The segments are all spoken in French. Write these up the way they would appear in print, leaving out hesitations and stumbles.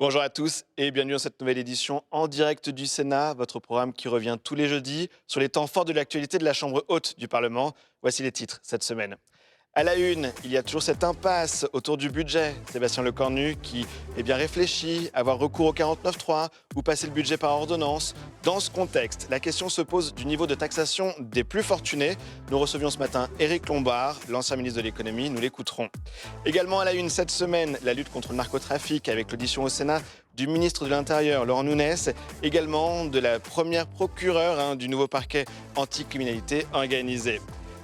Bonjour à tous et bienvenue dans cette nouvelle édition en direct du Sénat, votre programme qui revient tous les jeudis sur les temps forts de l'actualité de la Chambre haute du Parlement. Voici les titres cette semaine. À la une, il y a toujours cette impasse autour du budget. Sébastien Lecornu qui est bien réfléchi, avoir recours au 49.3 ou passer le budget par ordonnance. Dans ce contexte, la question se pose du niveau de taxation des plus fortunés. Nous recevions ce matin Éric Lombard, l'ancien ministre de l'économie, nous l'écouterons. Également à la une cette semaine, la lutte contre le narcotrafic avec l'audition au Sénat du ministre de l'Intérieur, Laurent Nunez, également de la première procureure du nouveau parquet anticriminalité organisée.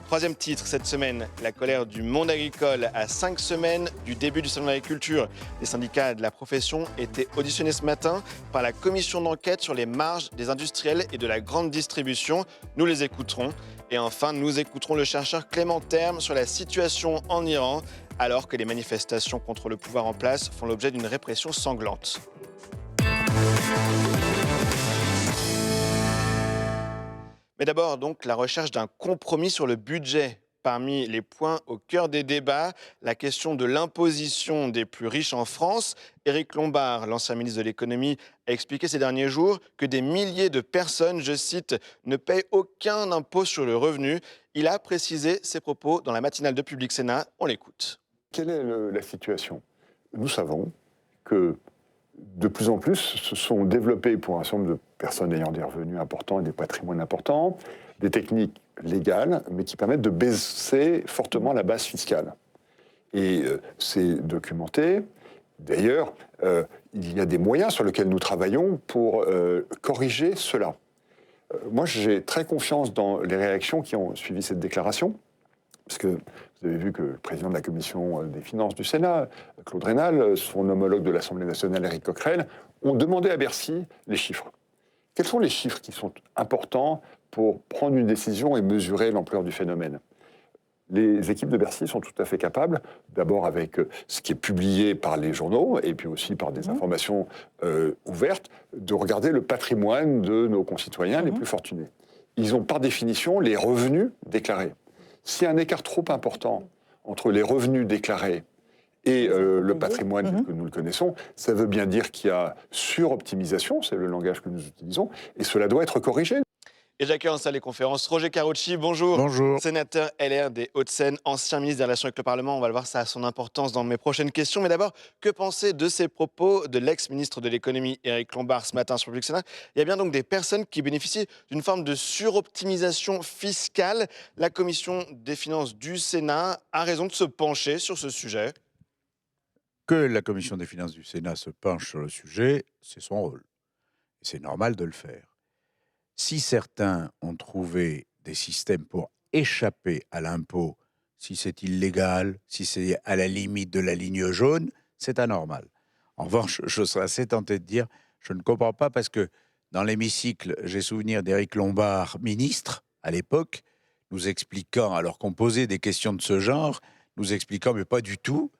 Troisième titre cette semaine, la colère du monde agricole à 5 semaines du début du salon de l'agriculture. Les syndicats de la profession étaient auditionnés ce matin par la commission d'enquête sur les marges des industriels et de la grande distribution. Nous les écouterons. Et enfin, nous écouterons le chercheur Clément Terme sur la situation en Iran, alors que les manifestations contre le pouvoir en place font l'objet d'une répression sanglante. Mais d'abord, donc, la recherche d'un compromis sur le budget. Parmi les points au cœur des débats, la question de l'imposition des plus riches en France. Éric Lombard, l'ancien ministre de l'économie, a expliqué ces derniers jours que des milliers de personnes, je cite, ne payent aucun impôt sur le revenu. Il a précisé ses propos dans la matinale de Public Sénat. On l'écoute. Quelle est la situation? Nous savons que de plus en plus se sont développées pour un certain nombre de personnes ayant des revenus importants et des patrimoines importants, des techniques légales, mais qui permettent de baisser fortement la base fiscale. Et c'est documenté. D'ailleurs, il y a des moyens sur lesquels nous travaillons pour corriger cela. Moi, j'ai très confiance dans les réactions qui ont suivi cette déclaration, parce que vous avez vu que le président de la commission des finances du Sénat, Claude Raynal, son homologue de l'Assemblée nationale, Éric Coquerel, ont demandé à Bercy les chiffres. Quels sont les chiffres qui sont importants pour prendre une décision et mesurer l'ampleur du phénomène? Les équipes de Bercy sont tout à fait capables, d'abord avec ce qui est publié par les journaux, et puis aussi par des informations ouvertes, de regarder le patrimoine de nos concitoyens les plus fortunés. Ils ont par définition les revenus déclarés. S'il y a un écart trop important entre les revenus déclarés et le patrimoine tel que nous le connaissons, ça veut bien dire qu'il y a suroptimisation, c'est le langage que nous utilisons, et cela doit être corrigé. Et j'accueille en salle des conférences Roger Carucci, bonjour. Bonjour. Sénateur LR des Hauts-de-Seine, ancien ministre des Relations avec le Parlement. On va le voir, ça a son importance dans mes prochaines questions. Mais d'abord, que penser de ces propos de l'ex-ministre de l'économie, Éric Lombard, ce matin sur Public Sénat? Il y a bien donc des personnes qui bénéficient d'une forme de suroptimisation fiscale. La commission des finances du Sénat a raison de se pencher sur ce sujet. Que la commission des finances du Sénat se penche sur le sujet, c'est son rôle. Et c'est normal de le faire. Si certains ont trouvé des systèmes pour échapper à l'impôt, si c'est illégal, si c'est à la limite de la ligne jaune, c'est anormal. En revanche, je serais assez tenté de dire, je ne comprends pas parce que dans l'hémicycle, j'ai souvenir d'Éric Lombard, ministre, à l'époque, nous expliquant, alors qu'on posait des questions de ce genre, nous expliquant, mais pas du tout,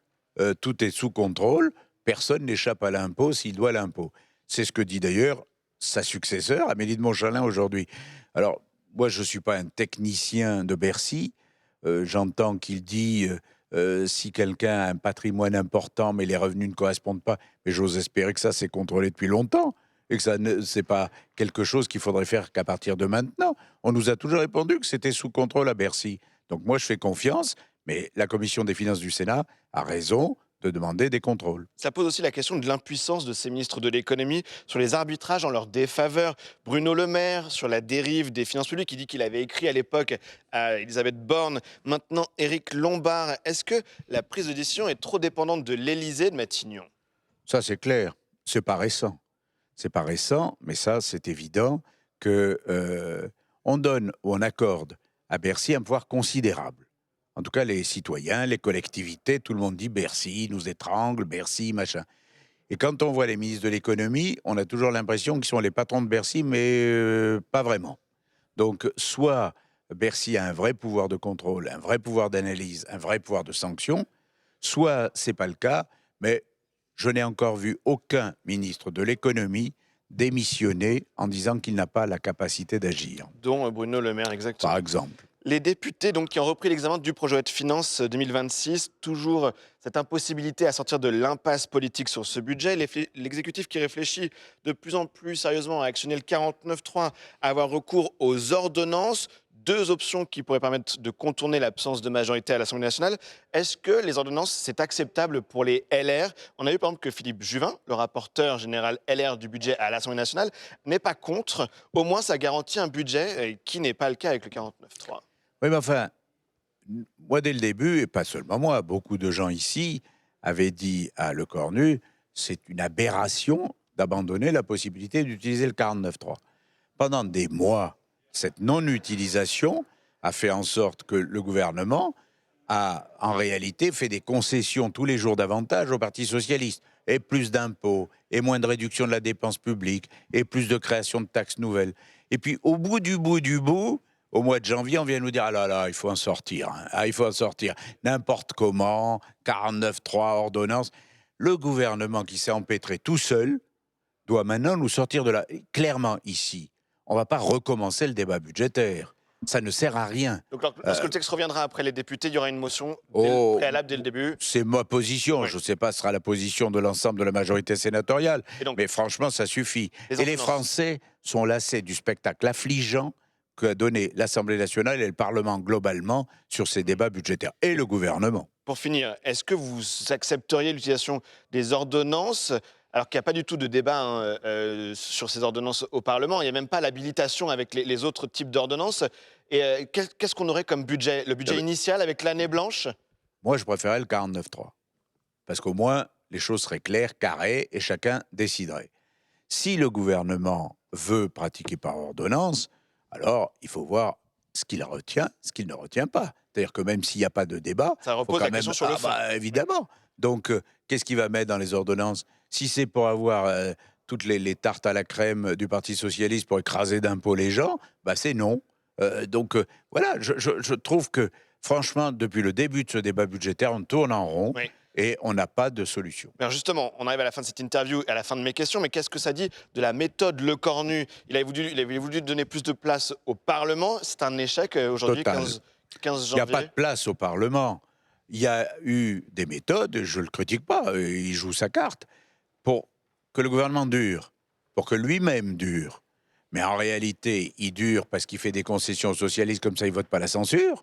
tout est sous contrôle, personne n'échappe à l'impôt s'il doit l'impôt. C'est ce que dit d'ailleurs sa successeur, Amélie de Montchalin, aujourd'hui. Alors, moi, je ne suis pas un technicien de Bercy. J'entends qu'il dit si quelqu'un a un patrimoine important, mais les revenus ne correspondent pas. Mais j'ose espérer que ça, c'est contrôlé depuis longtemps et que ça c'est pas quelque chose qu'il faudrait faire qu'à partir de maintenant. On nous a toujours répondu que c'était sous contrôle à Bercy. Donc moi, je fais confiance, mais la commission des finances du Sénat a raison de demander des contrôles. Ça pose aussi la question de l'impuissance de ces ministres de l'économie sur les arbitrages en leur défaveur. Bruno Le Maire sur la dérive des finances publiques, il dit qu'il avait écrit à l'époque à Elisabeth Borne. Maintenant, Éric Lombard. Est-ce que la prise de décision est trop dépendante de l'Élysée, de Matignon? Ça, c'est clair. C'est pas récent. C'est pas récent, mais ça, c'est évident que on donne ou on accorde à Bercy un pouvoir considérable. En tout cas, les citoyens, les collectivités, tout le monde dit Bercy nous étrangle, Bercy, machin. Et quand on voit les ministres de l'économie, on a toujours l'impression qu'ils sont les patrons de Bercy, mais pas vraiment. Donc, soit Bercy a un vrai pouvoir de contrôle, un vrai pouvoir d'analyse, un vrai pouvoir de sanction, soit c'est pas le cas, mais je n'ai encore vu aucun ministre de l'économie démissionner en disant qu'il n'a pas la capacité d'agir, Dont Bruno Le Maire, exactement. par exemple. Les députés donc, qui ont repris l'examen du projet de finances 2026, toujours cette impossibilité à sortir de l'impasse politique sur ce budget. L'exécutif qui réfléchit de plus en plus sérieusement à actionner le 49.3, à avoir recours aux ordonnances. Deux options qui pourraient permettre de contourner l'absence de majorité à l'Assemblée nationale. Est-ce que les ordonnances, c'est acceptable pour les LR? On a vu par exemple que Philippe Juvin, le rapporteur général LR du budget à l'Assemblée nationale, n'est pas contre. Au moins, ça garantit un budget qui n'est pas le cas avec le 49.3. Oui, mais enfin, moi, dès le début, et pas seulement moi, beaucoup de gens ici avaient dit à Lecornu, c'est une aberration d'abandonner la possibilité d'utiliser le 49.3. Pendant des mois, cette non-utilisation a fait en sorte que le gouvernement a, en réalité, fait des concessions tous les jours davantage au Parti socialiste. Et plus d'impôts, et moins de réduction de la dépense publique, et plus de création de taxes nouvelles. Et puis, au bout du bout, au mois de janvier, on vient nous dire « Ah là là, il faut en sortir. Hein. Ah, il faut en sortir. N'importe comment, 49.3, ordonnance. » Le gouvernement qui s'est empêtré tout seul doit maintenant nous sortir de là. Clairement, ici, on ne va pas recommencer le débat budgétaire. Ça ne sert à rien. Donc, lorsque le texte reviendra après les députés, il y aura une motion préalable dès le début. C'est ma position. Oui. Je ne sais pas, ce sera la position de l'ensemble de la majorité sénatoriale. Mais franchement, ça suffit. Et les Français sont lassés du spectacle affligeant qu'a donné l'Assemblée nationale et le Parlement globalement sur ces débats budgétaires. Et le gouvernement. Pour finir, est-ce que vous accepteriez l'utilisation des ordonnances alors qu'il n'y a pas du tout de débat sur ces ordonnances au Parlement? Il n'y a même pas l'habilitation avec les autres types d'ordonnances. Et qu'est-ce qu'on aurait comme budget? Le budget initial avec l'année blanche? Moi, je préférais le 49.3. Parce qu'au moins, les choses seraient claires, carrées, et chacun déciderait. Si le gouvernement veut pratiquer par ordonnance, alors il faut voir ce qu'il retient, ce qu'il ne retient pas. C'est-à-dire que même s'il n'y a pas de débat... Ça repose la question sur le fond. Évidemment. Donc, qu'est-ce qu'il va mettre dans les ordonnances? Si c'est pour avoir toutes les tartes à la crème du Parti socialiste pour écraser d'impôts les gens, c'est non. Voilà, je trouve que, franchement, depuis le début de ce débat budgétaire, on tourne en rond. Oui. Et on n'a pas de solution. Alors justement, on arrive à la fin de cette interview et à la fin de mes questions, mais qu'est-ce que ça dit de la méthode Lecornu? Il avait voulu donner plus de place au Parlement. C'est un échec aujourd'hui, 15 janvier. Il n'y a pas de place au Parlement. Il y a eu des méthodes, je ne le critique pas, il joue sa carte, pour que le gouvernement dure, pour que lui-même dure. Mais en réalité, il dure parce qu'il fait des concessions aux socialistes, comme ça il ne vote pas la censure.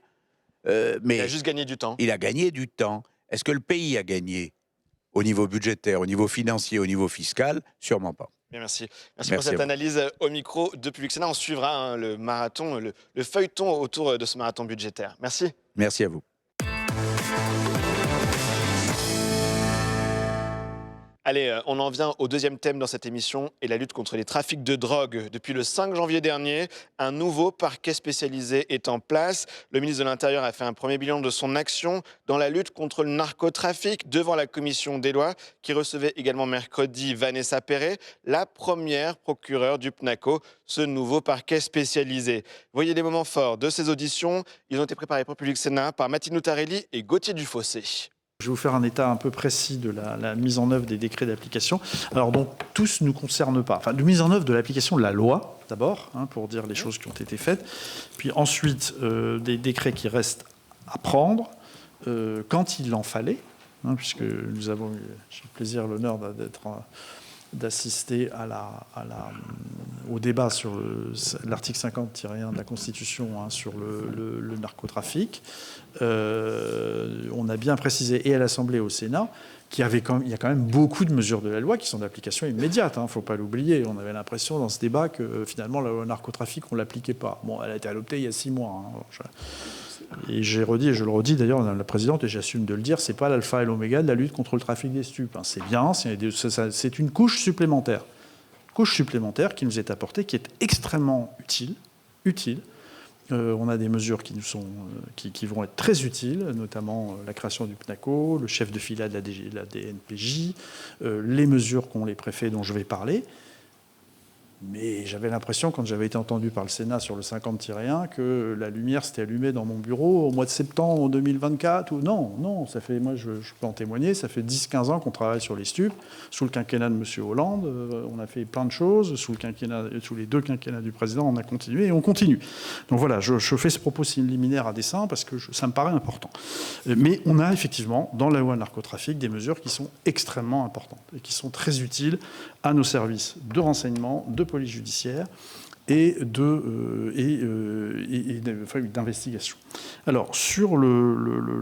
Mais il a juste gagné du temps. Il a gagné du temps. Est-ce que le pays a gagné au niveau budgétaire, au niveau financier, au niveau fiscal? Sûrement pas. Bien, merci. Merci pour cette analyse au micro de Public Sénat. On suivra le marathon, le feuilleton autour de ce marathon budgétaire. Merci. Merci à vous. Allez, on en vient au deuxième thème dans cette émission et la lutte contre les trafics de drogue. Depuis le 5 janvier dernier, un nouveau parquet spécialisé est en place. Le ministre de l'Intérieur a fait un premier bilan de son action dans la lutte contre le narcotrafic devant la commission des lois qui recevait également mercredi Vanessa Perret, la première procureure du PNACO, ce nouveau parquet spécialisé. Voyez les moments forts de ces auditions. Ils ont été préparés pour Public Sénat par Mathilde Noutarelli et Gauthier Dufossé. Je vais vous faire un état un peu précis de la mise en œuvre des décrets d'application. Alors donc, tous ne nous concernent pas. Enfin, de mise en œuvre de l'application de la loi, d'abord, pour dire les choses qui ont été faites. Puis ensuite, des décrets qui restent à prendre quand il en fallait, puisque nous avons eu, j'ai le plaisir, l'honneur d'assister au débat sur l'article 50-1 de la Constitution sur le narcotrafic. On a bien précisé, et à l'Assemblée et au Sénat, il y a quand même beaucoup de mesures de la loi qui sont d'application immédiate. Il ne faut pas l'oublier. On avait l'impression dans ce débat que finalement, la loi narcotrafic, on ne l'appliquait pas. Bon, elle a été adoptée il y a 6 mois. Et j'ai redit, et je le redis d'ailleurs, Madame la Présidente, et j'assume de le dire, c'est pas l'alpha et l'oméga de la lutte contre le trafic des stupes. C'est bien, c'est une couche supplémentaire. Couche supplémentaire qui nous est apportée, qui est extrêmement utile. On a des mesures qui vont être très utiles, notamment la création du PNACO, le chef de fila de la DNPJ, les mesures qu'ont les préfets dont je vais parler. Mais j'avais l'impression, quand j'avais été entendu par le Sénat sur le 50-1, que la lumière s'était allumée dans mon bureau au mois de septembre 2024. Ou non, ça fait, moi je peux en témoigner, ça fait 10-15 ans qu'on travaille sur les stupes. Sous le quinquennat de M. Hollande, on a fait plein de choses. Sous les 2 quinquennats du président, on a continué et on continue. Donc voilà, je fais ce propos liminaire à dessein parce que ça me paraît important. Mais on a effectivement, dans la loi narcotrafic, des mesures qui sont extrêmement importantes et qui sont très utiles à nos services de renseignement, de police judiciaire et d'investigation. Alors,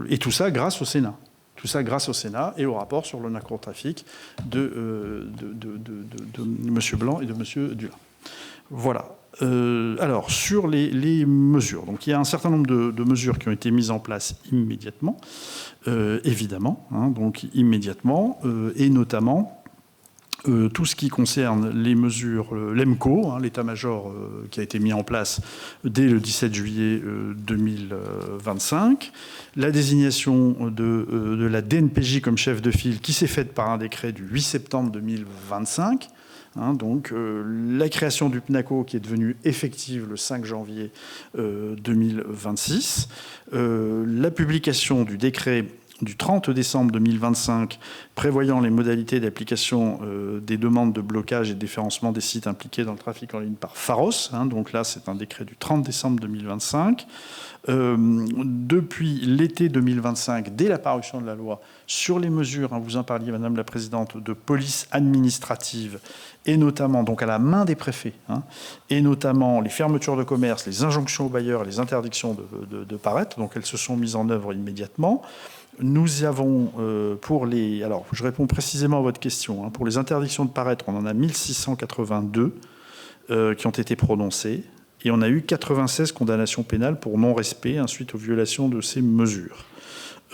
et tout ça grâce au Sénat. Tout ça grâce au Sénat et au rapport sur le narcotrafic de M. Blanc et de M. Dulin. Voilà. Alors, sur les mesures. Donc, il y a un certain nombre de mesures qui ont été mises en place immédiatement, évidemment. Donc, immédiatement, et notamment tout ce qui concerne les mesures, l'EMCO, l'état-major qui a été mis en place dès le 17 juillet 2025, la désignation de la DNPJ comme chef de file qui s'est faite par un décret du 8 septembre 2025, donc la création du PNACO qui est devenue effective le 5 janvier 2026, la publication du décret du 30 décembre 2025 prévoyant les modalités d'application des demandes de blocage et de déréférencement des sites impliqués dans le trafic en ligne par Pharos. Donc là, c'est un décret du 30 décembre 2025. Depuis l'été 2025, dès la parution de la loi, sur les mesures, vous en parliez, Madame la Présidente, de police administrative, et notamment donc à la main des préfets, et notamment les fermetures de commerce, les injonctions aux bailleurs, les interdictions de paraître, donc elles se sont mises en œuvre immédiatement. Nous avons, alors je réponds précisément à votre question, pour les interdictions de paraître, on en a 1682 qui ont été prononcées, et on a eu 96 condamnations pénales pour non-respect suite aux violations de ces mesures.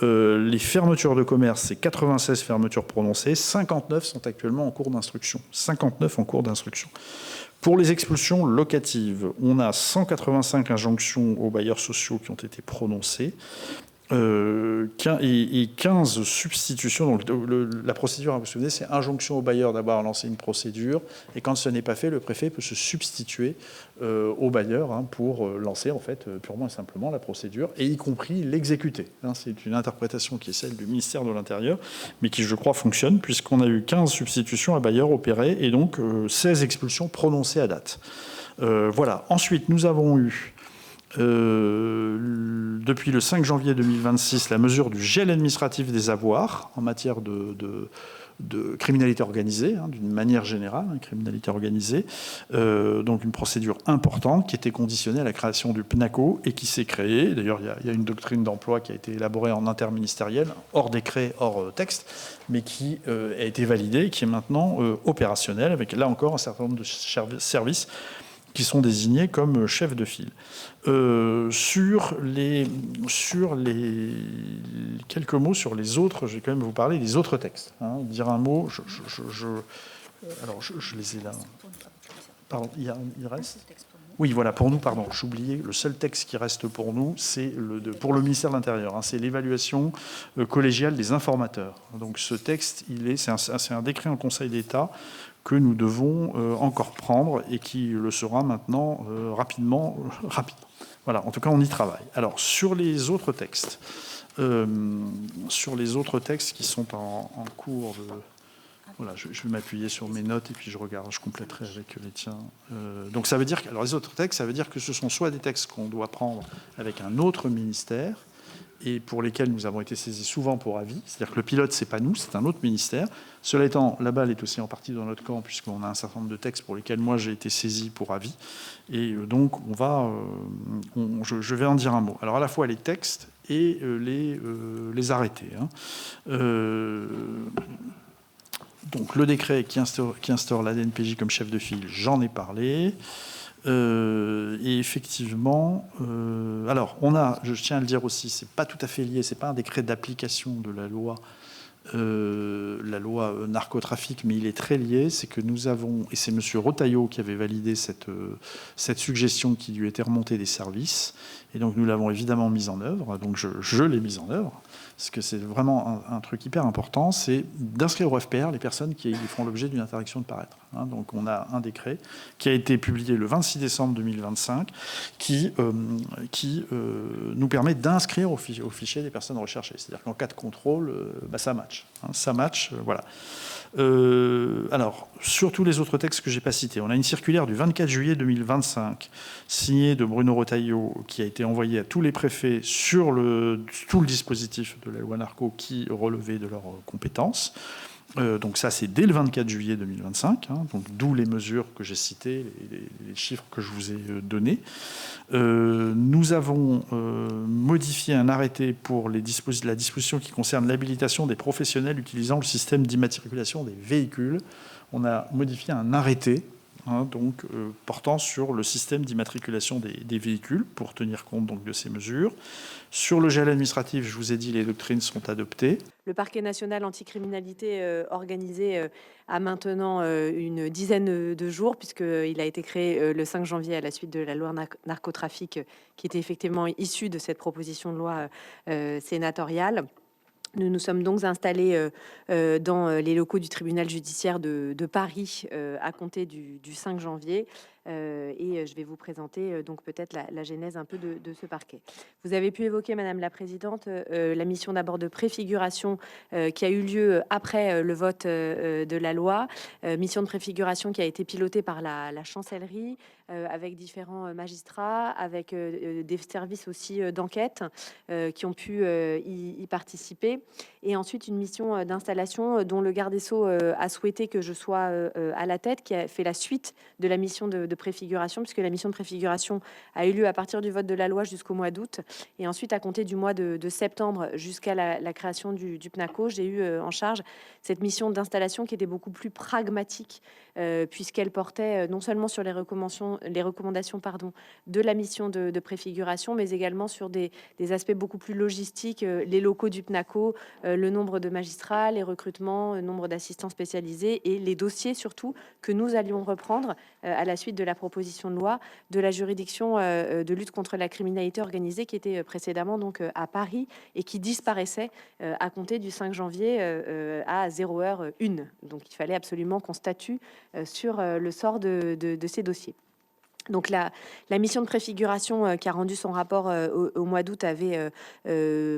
Les fermetures de commerce, c'est 96 fermetures prononcées, 59 sont actuellement en cours d'instruction. 59 en cours d'instruction. Pour les expulsions locatives, on a 185 injonctions aux bailleurs sociaux qui ont été prononcées. Et 15 substitutions. Donc la procédure, vous vous souvenez, c'est injonction au bailleur d'abord à lancer une procédure, et quand ce n'est pas fait, le préfet peut se substituer au bailleur pour lancer en fait purement et simplement la procédure, et y compris l'exécuter. C'est une interprétation qui est celle du ministère de l'Intérieur, mais qui, je crois, fonctionne, puisqu'on a eu 15 substitutions à bailleur opérées, et donc 16 expulsions prononcées à date. Voilà. Ensuite, nous avons eu depuis le 5 janvier 2026, la mesure du gel administratif des avoirs en matière de criminalité organisée, d'une manière générale, criminalité organisée. Donc une procédure importante qui était conditionnée à la création du PNACO et qui s'est créée. D'ailleurs, il y a une doctrine d'emploi qui a été élaborée en interministériel, hors décret, hors texte, mais qui a été validée et qui est maintenant opérationnelle, avec là encore un certain nombre de services qui sont désignés comme chefs de file. Sur les quelques mots sur les autres, je vais quand même vous parler des autres textes. Dire un mot, alors je les ai là. Pardon, il reste. Oui, voilà, pour nous, pardon, j'oubliais, le seul texte qui reste pour nous, c'est pour le ministère de l'Intérieur, c'est l'évaluation collégiale des informateurs. Donc ce texte, c'est un décret en Conseil d'État que nous devons encore prendre et qui le sera maintenant rapidement. Voilà, en tout cas, on y travaille. Alors, sur les autres textes qui sont en cours de... Voilà, je vais m'appuyer sur mes notes et puis je compléterai avec les tiens. Donc ça veut dire que, alors les autres textes, ça veut dire que ce sont soit des textes qu'on doit prendre avec un autre ministère et pour lesquels nous avons été saisis souvent pour avis. C'est-à-dire que le pilote, c'est pas nous, c'est un autre ministère. Cela étant, la balle est aussi en partie dans notre camp puisqu'on a un certain nombre de textes pour lesquels moi j'ai été saisi pour avis. Et donc je vais en dire un mot. Alors à la fois les textes et les arrêtés. Donc le décret qui instaure la DNPJ comme chef de file, j'en ai parlé. Et effectivement, alors je tiens à le dire aussi, c'est pas tout à fait lié, c'est pas un décret d'application de la loi narcotrafic, mais il est très lié. C'est que nous avons, et c'est M. Retailleau qui avait validé cette suggestion qui lui était remontée des services, et donc nous l'avons évidemment mise en œuvre. Donc je l'ai mise en œuvre. Parce que c'est vraiment un truc hyper important, c'est d'inscrire au FPR les personnes qui font l'objet d'une interdiction de paraître. Donc on a un décret qui a été publié le 26 décembre 2025 qui nous permet d'inscrire au fichier des personnes recherchées. C'est-à-dire qu'en cas de contrôle, ça match. Ça match, voilà. Alors, sur tous les autres textes que je n'ai pas cités, on a une circulaire du 24 juillet 2025 signée de Bruno Retailleau qui a été envoyée à tous les préfets sur tout le dispositif de la loi Narco qui relevait de leurs compétences. Donc ça, c'est dès le 24 juillet 2025, donc d'où les mesures que j'ai citées, les chiffres que je vous ai donnés. Nous avons modifié un arrêté pour la disposition qui concerne l'habilitation des professionnels utilisant le système d'immatriculation des véhicules. On a modifié un arrêté portant sur le système d'immatriculation des véhicules pour tenir compte donc, de ces mesures. Sur le gel administratif, je vous ai dit, les doctrines sont adoptées. Le parquet national anticriminalité organisé a maintenant une dizaine de jours, puisqu'il a été créé le 5 janvier à la suite de la loi narcotrafic, qui était effectivement issue de cette proposition de loi sénatoriale. Nous nous sommes donc installés dans les locaux du tribunal judiciaire de Paris à compter du 5 janvier. Et je vais vous présenter donc peut-être la genèse un peu de ce parquet. Vous avez pu évoquer, Madame la Présidente, la mission d'abord de préfiguration qui a eu lieu après le vote de la loi. Mission de préfiguration qui a été pilotée par la chancellerie avec différents magistrats, avec des services aussi d'enquête qui ont pu y participer. Et ensuite, une mission d'installation dont le garde des Sceaux a souhaité que je sois à la tête, qui a fait la suite de la mission de préfiguration, puisque la mission de préfiguration a eu lieu à partir du vote de la loi jusqu'au mois d'août. Et ensuite, à compter du mois de septembre jusqu'à la création du PNACO, j'ai eu en charge cette mission d'installation qui était beaucoup plus pragmatique, puisqu'elle portait non seulement sur les recommandations de la mission de préfiguration, mais également sur des aspects beaucoup plus logistiques, les locaux du PNACO, le nombre de magistrats, les recrutements, le nombre d'assistants spécialisés et les dossiers surtout que nous allions reprendre à la suite de la proposition de loi de la juridiction de lutte contre la criminalité organisée qui était précédemment donc à Paris et qui disparaissait à compter du 5 janvier à 0h01. Donc il fallait absolument qu'on statue sur le sort de ces dossiers. Donc la mission de préfiguration qui a rendu son rapport au mois d'août avait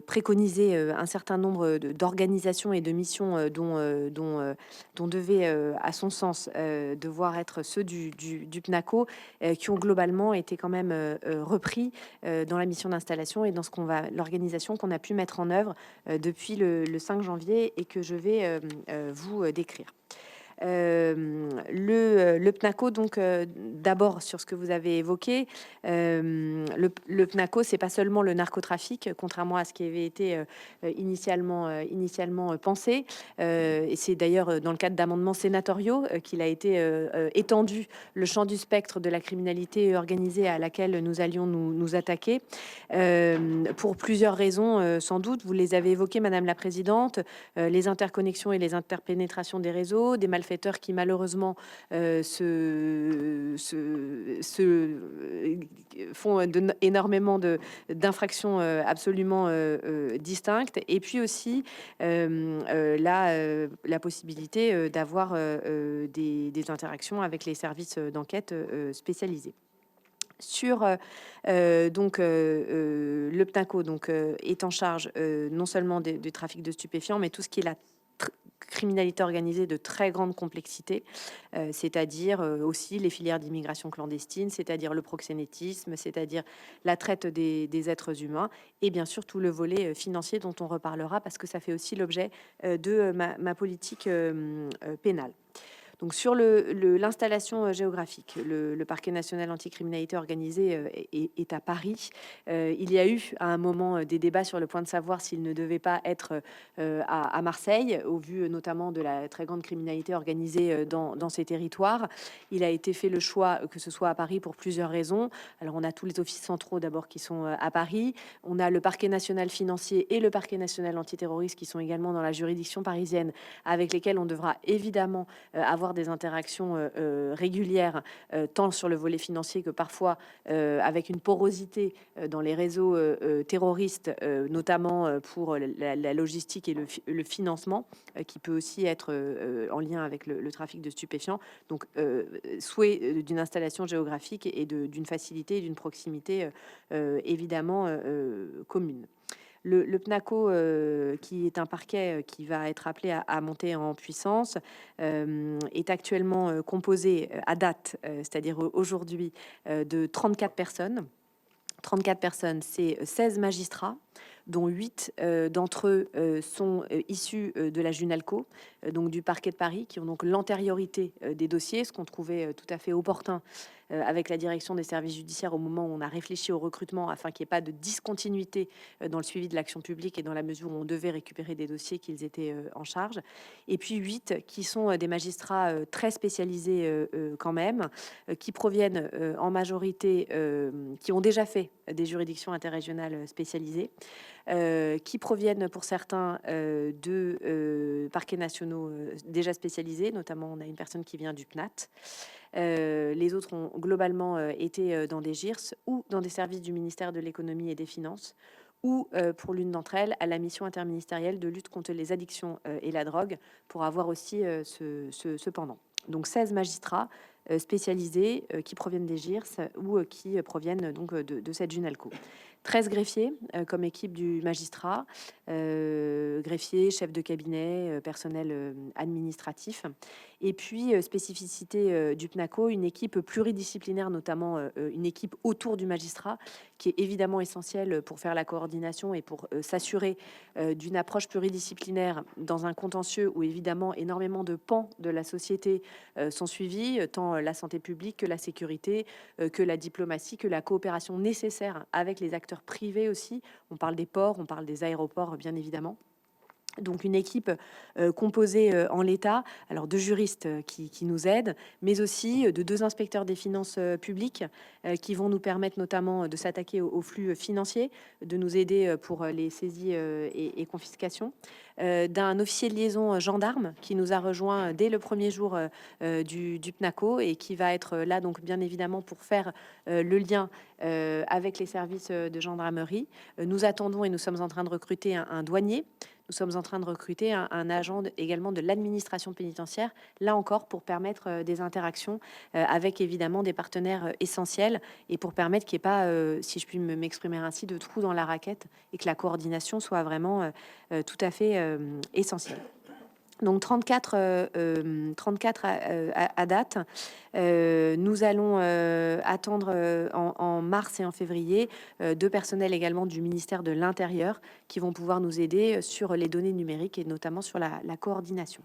préconisé un certain nombre d'organisations et de missions dont devaient, à son sens, devoir être ceux du PNACO, qui ont globalement été quand même repris dans la mission d'installation et dans l'organisation qu'on a pu mettre en œuvre depuis le 5 janvier et que je vais vous décrire. Le PNACO, donc d'abord sur ce que vous avez évoqué, le PNACO, c'est pas seulement le narcotrafic, contrairement à ce qui avait été initialement pensé. Et c'est d'ailleurs dans le cadre d'amendements sénatoriaux qu'il a été étendu le champ du spectre de la criminalité organisée à laquelle nous allions nous attaquer, pour plusieurs raisons, sans doute. Vous les avez évoquées, Madame la Présidente, les interconnexions et les interpénétrations des réseaux, des malfaiteurs qui malheureusement font énormément d'infractions absolument distinctes, et puis aussi la possibilité d'avoir des interactions avec les services d'enquête spécialisés. Sur le PNACO est en charge non seulement du trafic de stupéfiants, mais tout ce qui est la criminalité organisée de très grande complexité, c'est-à-dire aussi les filières d'immigration clandestine, c'est-à-dire le proxénétisme, c'est-à-dire la traite des êtres humains, et bien sûr tout le volet financier dont on reparlera parce que ça fait aussi l'objet de ma politique pénale. Donc sur l'installation géographique, le parquet national anticriminalité organisée est à Paris. Il y a eu à un moment des débats sur le point de savoir s'il ne devait pas être à Marseille, au vu notamment de la très grande criminalité organisée dans ces territoires. Il a été fait le choix que ce soit à Paris pour plusieurs raisons. Alors on a tous les offices centraux d'abord qui sont à Paris. On a le parquet national financier et le parquet national antiterroriste qui sont également dans la juridiction parisienne, avec lesquels on devra évidemment avoir avoir des interactions régulières, tant sur le volet financier que parfois avec une porosité dans les réseaux terroristes, notamment pour la logistique et le financement, qui peut aussi être en lien avec le trafic de stupéfiants. Donc, souhait d'une installation géographique et d'une facilité et d'une proximité évidemment commune. Le PNACO, qui est un parquet qui va être appelé à monter en puissance, est actuellement composé à date, c'est-à-dire aujourd'hui, de 34 personnes. 34 personnes, c'est 16 magistrats, dont 8 d'entre eux sont issus de la Junalco, donc du parquet de Paris, qui ont donc l'antériorité des dossiers, ce qu'on trouvait tout à fait opportun avec la direction des services judiciaires au moment où on a réfléchi au recrutement, afin qu'il n'y ait pas de discontinuité dans le suivi de l'action publique et dans la mesure où on devait récupérer des dossiers qu'ils étaient en charge. Et puis 8 qui sont des magistrats très spécialisés quand même, qui proviennent en majorité, qui ont déjà fait des juridictions interrégionales spécialisées, qui proviennent pour certains de parquets nationaux déjà spécialisés, notamment on a une personne qui vient du PNAT. Les autres ont globalement été dans des GIRS ou dans des services du ministère de l'économie et des finances, ou pour l'une d'entre elles à la mission interministérielle de lutte contre les addictions et la drogue, pour avoir aussi ce pendant. Donc 16 magistrats spécialisés qui proviennent des GIRS ou qui proviennent donc de cette Junalco. 13 greffiers comme équipe du magistrat, greffiers, chefs de cabinet, personnel administratif. Et puis, spécificité du PNACO, une équipe pluridisciplinaire, notamment une équipe autour du magistrat, qui est évidemment essentielle pour faire la coordination et pour s'assurer d'une approche pluridisciplinaire dans un contentieux où évidemment énormément de pans de la société sont suivis, tant la santé publique que la sécurité, que la diplomatie, que la coopération nécessaire avec les acteurs privés aussi. On parle des ports, on parle des aéroports, bien évidemment. Donc une équipe composée en l'état, alors de juristes qui nous aident, mais aussi de 2 inspecteurs des finances publiques qui vont nous permettre notamment de s'attaquer aux flux financiers, de nous aider pour les saisies et confiscations, d'un officier de liaison gendarme qui nous a rejoint dès le premier jour du PNACO et qui va être là donc bien évidemment pour faire le lien avec les services de gendarmerie. Nous attendons et nous sommes en train de recruter un douanier. Nous sommes en train de recruter un agent également de l'administration pénitentiaire, là encore pour permettre des interactions avec évidemment des partenaires essentiels et pour permettre qu'il n'y ait pas, si je puis m'exprimer ainsi, de trous dans la raquette et que la coordination soit vraiment tout à fait essentielle. Donc 34 à date. Nous allons attendre en mars et en février 2 personnels également du ministère de l'Intérieur qui vont pouvoir nous aider sur les données numériques et notamment sur la coordination.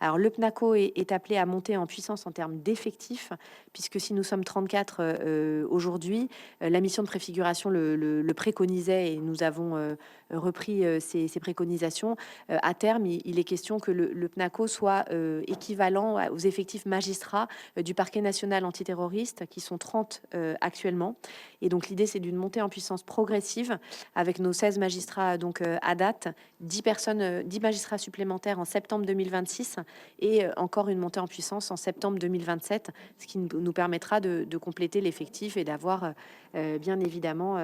Alors le PNACO est appelé à monter en puissance en termes d'effectifs, puisque si nous sommes 34 aujourd'hui, la mission de préfiguration le préconisait et nous avons repris ces préconisations. À terme, il est question que le PNACO soit équivalent aux effectifs magistrats du parquet national antiterroriste, qui sont 30 actuellement. Et donc l'idée, c'est d'une montée en puissance progressive avec nos 16 magistrats donc à date, 10 magistrats supplémentaires en septembre 2026 et encore une montée en puissance en septembre 2027, ce qui nous permettra de compléter l'effectif et d'avoir bien évidemment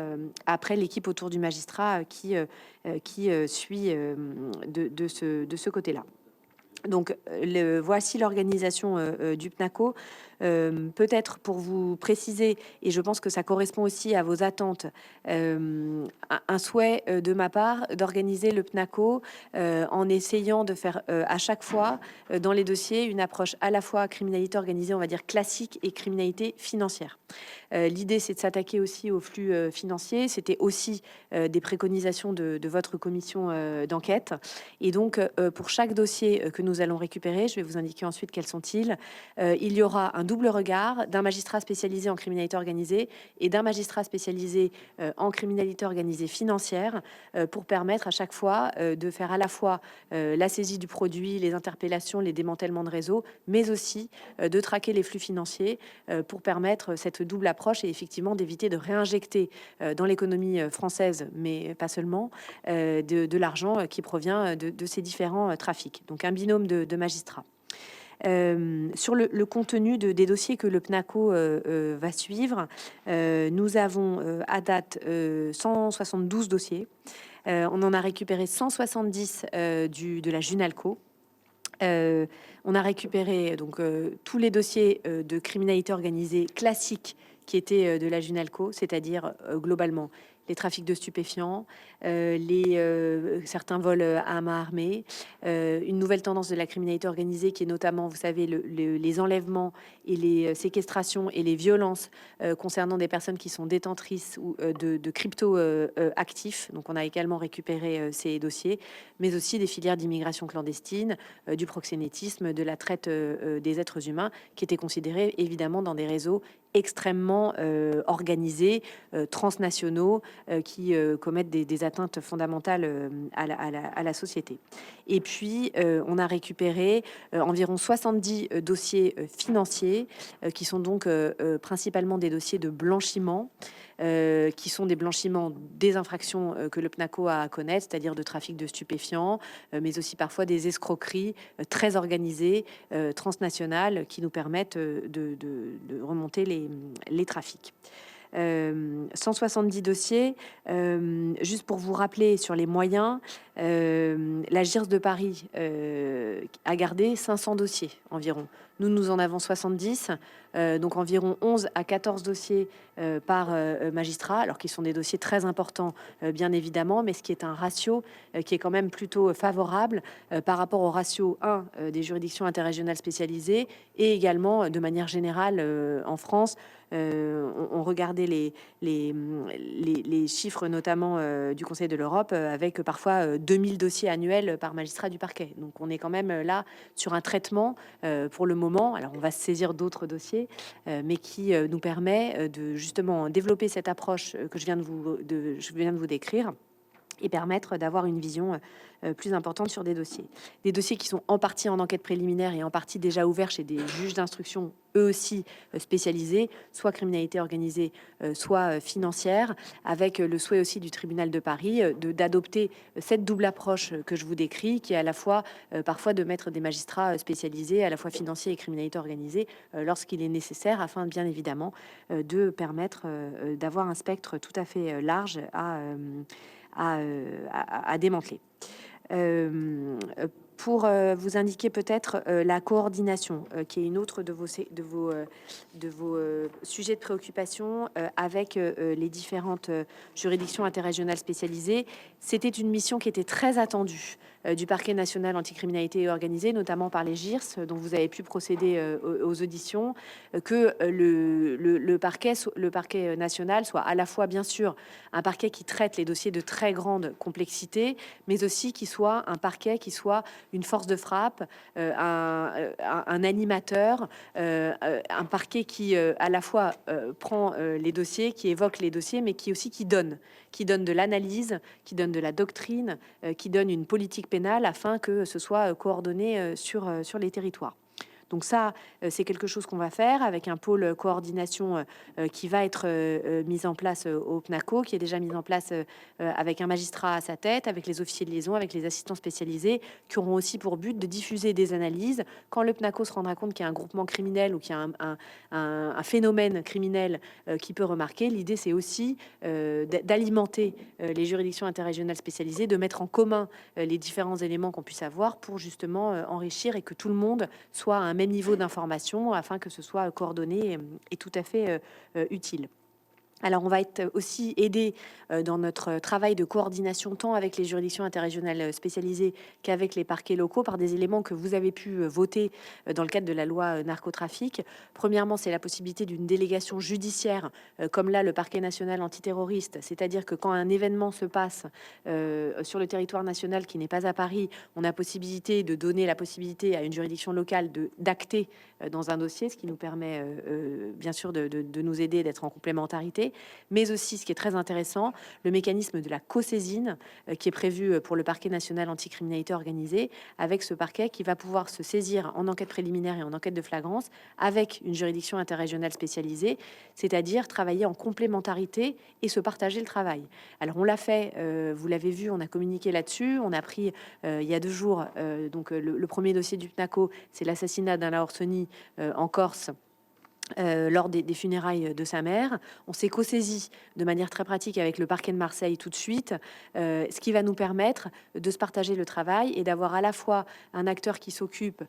après l'équipe autour du magistrat qui suit de ce côté-là. Donc voici l'organisation du PNACO. Peut-être pour vous préciser, et je pense que ça correspond aussi à vos attentes, un souhait de ma part d'organiser le PNACO en essayant de faire à chaque fois dans les dossiers une approche à la fois criminalité organisée, on va dire classique, et criminalité financière. L'idée, c'est de s'attaquer aussi aux flux financiers. C'était aussi des préconisations de votre commission d'enquête. Et donc, pour chaque dossier que nous allons récupérer, je vais vous indiquer ensuite quels sont-ils, il y aura un double regard d'un magistrat spécialisé en criminalité organisée et d'un magistrat spécialisé en criminalité organisée financière pour permettre à chaque fois de faire à la fois la saisie du produit, les interpellations, les démantèlements de réseau, mais aussi de traquer les flux financiers pour permettre cette double approche et effectivement d'éviter de réinjecter dans l'économie française, mais pas seulement, de l'argent qui provient de ces différents trafics. Donc un binôme de magistrats. Sur le contenu des dossiers que le PNACO va suivre, nous avons à date 172 dossiers. On en a récupéré 170 de la Junalco. On a récupéré donc tous les dossiers de criminalité organisée classiques qui étaient de la Junalco, c'est-à-dire globalement les trafics de stupéfiants, certains vols à main armée, une nouvelle tendance de la criminalité organisée qui est notamment, vous savez, les enlèvements et les séquestrations et les violences concernant des personnes qui sont détentrices ou de crypto actifs. Donc on a également récupéré ces dossiers, mais aussi des filières d'immigration clandestine, du proxénétisme, de la traite des êtres humains, qui étaient considérés évidemment dans des réseaux extrêmement organisés, transnationaux, qui commettent des atteintes fondamentales à la société. Et puis, on a récupéré environ 70 dossiers financiers, qui sont donc principalement des dossiers de blanchiment, qui sont des blanchiments des infractions que le PNACO a à connaître, c'est-à-dire de trafic de stupéfiants, mais aussi parfois des escroqueries très organisées, transnationales, qui nous permettent de remonter les trafics. 170 dossiers. Juste pour vous rappeler sur les moyens, la GIRS de Paris a gardé 500 dossiers environ. Nous en avons 70, donc environ 11 à 14 dossiers par magistrat, alors qu'ils sont des dossiers très importants, bien évidemment, mais ce qui est un ratio qui est quand même plutôt favorable par rapport au ratio 1 des juridictions interrégionales spécialisées et également de manière générale en France. On regardait les chiffres notamment du Conseil de l'Europe avec parfois 2000 dossiers annuels par magistrat du parquet. Donc on est quand même là sur un traitement pour le moment. Alors on va se saisir d'autres dossiers, mais qui nous permet de justement développer cette approche que je viens de vous décrire et permettre d'avoir une vision plus importante sur des dossiers. Des dossiers qui sont en partie en enquête préliminaire et en partie déjà ouverts chez des juges d'instruction, eux aussi spécialisés, soit criminalité organisée, soit financière, avec le souhait aussi du tribunal de Paris d'adopter cette double approche que je vous décris, qui est à la fois parfois de mettre des magistrats spécialisés, à la fois financiers et criminalité organisée, lorsqu'il est nécessaire, afin bien évidemment de permettre d'avoir un spectre tout à fait large à démanteler. Pour vous indiquer peut-être la coordination, qui est une autre de vos sujets de préoccupation avec les différentes juridictions interrégionales spécialisées. C'était une mission qui était très attendue du parquet national anticriminalité et organisée, notamment par les GIRS, dont vous avez pu procéder aux auditions, que le parquet national soit à la fois, bien sûr, un parquet qui traite les dossiers de très grande complexité, mais aussi qui soit un parquet qui soit une force de frappe, un animateur, un parquet qui à la fois prend les dossiers, qui évoque les dossiers, mais qui aussi qui donne de l'analyse, qui donne de la doctrine, qui donne une politique pénale afin que ce soit coordonné sur les territoires. Donc ça, c'est quelque chose qu'on va faire avec un pôle coordination qui va être mis en place au PNACO, qui est déjà mis en place avec un magistrat à sa tête, avec les officiers de liaison, avec les assistants spécialisés, qui auront aussi pour but de diffuser des analyses. Quand le PNACO se rendra compte qu'il y a un groupement criminel ou qu'il y a un phénomène criminel qui peut remarquer, l'idée c'est aussi d'alimenter les juridictions interrégionales spécialisées, de mettre en commun les différents éléments qu'on puisse avoir pour justement enrichir et que tout le monde soit à un même niveau d'information afin que ce soit coordonné et tout à fait utile. Alors, on va être aussi aidé dans notre travail de coordination, tant avec les juridictions interrégionales spécialisées qu'avec les parquets locaux, par des éléments que vous avez pu voter dans le cadre de la loi narcotrafic. Premièrement, c'est la possibilité d'une délégation judiciaire, comme là, le parquet national antiterroriste. C'est-à-dire que quand un événement se passe sur le territoire national qui n'est pas à Paris, on a possibilité de donner la possibilité à une juridiction locale d'acter dans un dossier, ce qui nous permet bien sûr de nous aider, d'être en complémentarité. parler, mais aussi, ce qui est très intéressant, le mécanisme de la co-saisine qui est prévu pour le parquet national anticriminalité organisée, avec ce parquet qui va pouvoir se saisir en enquête préliminaire et en enquête de flagrance avec une juridiction interrégionale spécialisée, c'est-à-dire travailler en complémentarité et se partager le travail. Alors on l'a fait, vous l'avez vu, on a communiqué là-dessus, on a pris il y a 2 jours le premier dossier du PNACO, c'est l'assassinat d'Alain Orsoni en Corse. Lors des funérailles de sa mère. On s'est co-saisi de manière très pratique avec le parquet de Marseille tout de suite, ce qui va nous permettre de se partager le travail et d'avoir à la fois un acteur qui s'occupe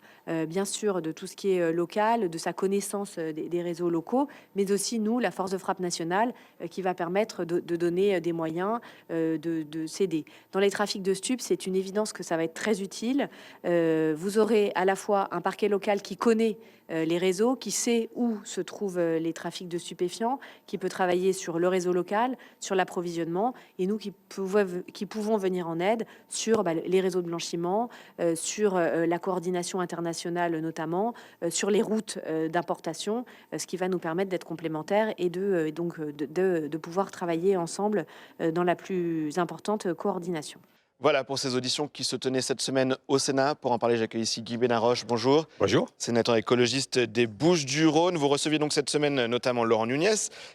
bien sûr de tout ce qui est local, de sa connaissance des réseaux locaux, mais aussi nous, la force de frappe nationale, qui va permettre de donner des moyens de s'aider. Dans les trafics de stupes, c'est une évidence que ça va être très utile. Vous aurez à la fois un parquet local qui connaît les réseaux, qui sait où se trouvent les trafics de stupéfiants, qui peut travailler sur le réseau local, sur l'approvisionnement, et nous qui pouvons venir en aide sur les réseaux de blanchiment, sur la coordination internationale notamment, sur les routes d'importation, ce qui va nous permettre d'être complémentaires et de pouvoir travailler ensemble dans la plus importante coordination. Voilà pour ces auditions qui se tenaient cette semaine au Sénat. Pour en parler, j'accueille ici Guy Benaroche. Bonjour. Bonjour. Sénateur écologiste des Bouches-du-Rhône. Vous receviez donc cette semaine notamment Laurent Nunez.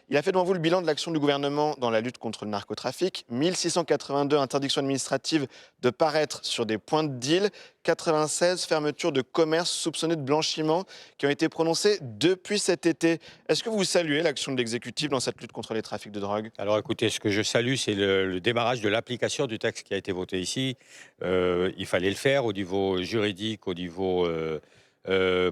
Il a fait devant vous le bilan de l'action du gouvernement dans la lutte contre le narcotrafic. 1682 interdictions administratives de paraître sur des points de deal. 96 fermetures de commerces soupçonnés de blanchiment qui ont été prononcées depuis cet été. Est-ce que vous saluez l'action de l'exécutif dans cette lutte contre les trafics de drogue? Alors écoutez, ce que je salue, c'est le démarrage de l'application du texte qui a été voté ici. Il fallait le faire au niveau juridique, au niveau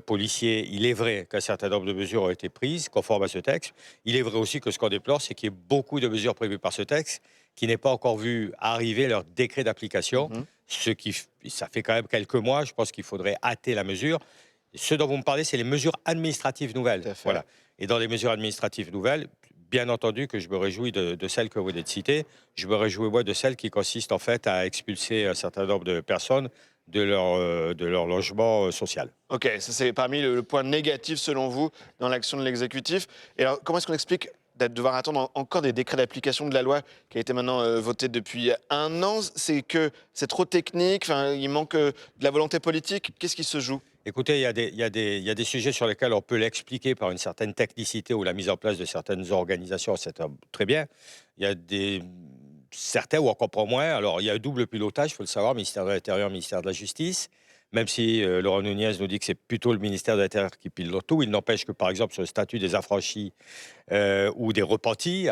policier. Il est vrai qu'un certain nombre de mesures ont été prises conformes à ce texte. Il est vrai aussi que ce qu'on déplore, c'est qu'il y ait beaucoup de mesures prévues par ce texte qui n'est pas encore vu arriver leur décret d'application. Ça fait quand même quelques mois. Je pense qu'il faudrait hâter la mesure. Ce dont vous me parlez, c'est les mesures administratives nouvelles. Voilà. Et dans les mesures administratives nouvelles, bien entendu que je me réjouis de celles que vous venez de citer. Je me réjouis, moi, de celles qui consistent en fait à expulser un certain nombre de personnes de leur logement social. Ok, ça c'est parmi le point négatif selon vous dans l'action de l'exécutif. Et alors, comment est-ce qu'on explique de devoir attendre encore des décrets d'application de la loi qui a été maintenant votée depuis 1 an? C'est que c'est trop technique, il manque de la volonté politique. Qu'est-ce qui se joue? Écoutez, il y a des sujets sur lesquels on peut l'expliquer par une certaine technicité ou la mise en place de certaines organisations, c'est très bien. Il y a certains où on comprend moins. Alors, il y a un double pilotage, il faut le savoir, ministère de l'Intérieur, ministère de la Justice. Même si Laurent Nunez nous dit que c'est plutôt le ministère de l'Intérieur qui pilote tout, il n'empêche que, par exemple, sur le statut des affranchis ou des repentis,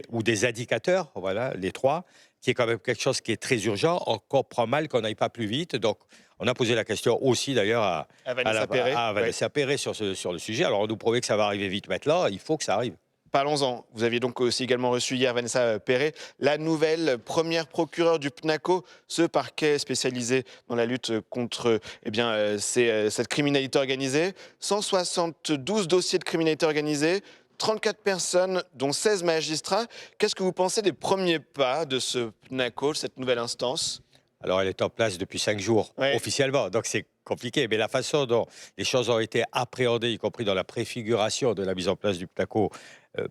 ou des indicateurs, voilà, les trois, qui est quand même quelque chose qui est très urgent, on comprend mal qu'on n'aille pas plus vite. Donc, on a posé la question aussi, d'ailleurs, à Vanessa Perret sur le sujet. Alors, on nous promet que ça va arriver vite maintenant. Il faut que ça arrive. Parlons-en. Vous aviez donc aussi également reçu hier Vanessa Perret, la nouvelle première procureure du PNACO, ce parquet spécialisé dans la lutte contre cette criminalité organisée. 172 dossiers de criminalité organisée, 34 personnes, dont 16 magistrats. Qu'est-ce que vous pensez des premiers pas de ce PNACO, cette nouvelle instance? Alors, elle est en place depuis 5 jours, officiellement, donc c'est compliqué. Mais la façon dont les choses ont été appréhendées, y compris dans la préfiguration de la mise en place du PNACO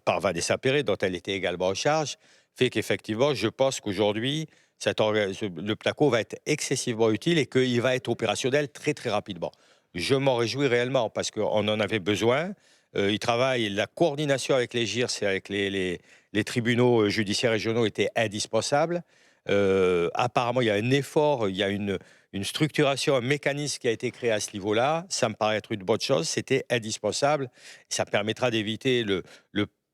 par Vanessa Perret, dont elle était également en charge, fait qu'effectivement, je pense qu'aujourd'hui, le PNACO va être excessivement utile et qu'il va être opérationnel très, très rapidement. Je m'en réjouis réellement parce qu'on en avait besoin. Il travaille, la coordination avec les GIRS et avec les tribunaux judiciaires régionaux était indispensable. Apparemment, il y a un effort, il y a une structuration, un mécanisme qui a été créé à ce niveau-là. Ça me paraît être une bonne chose, c'était indispensable. Ça permettra d'éviter le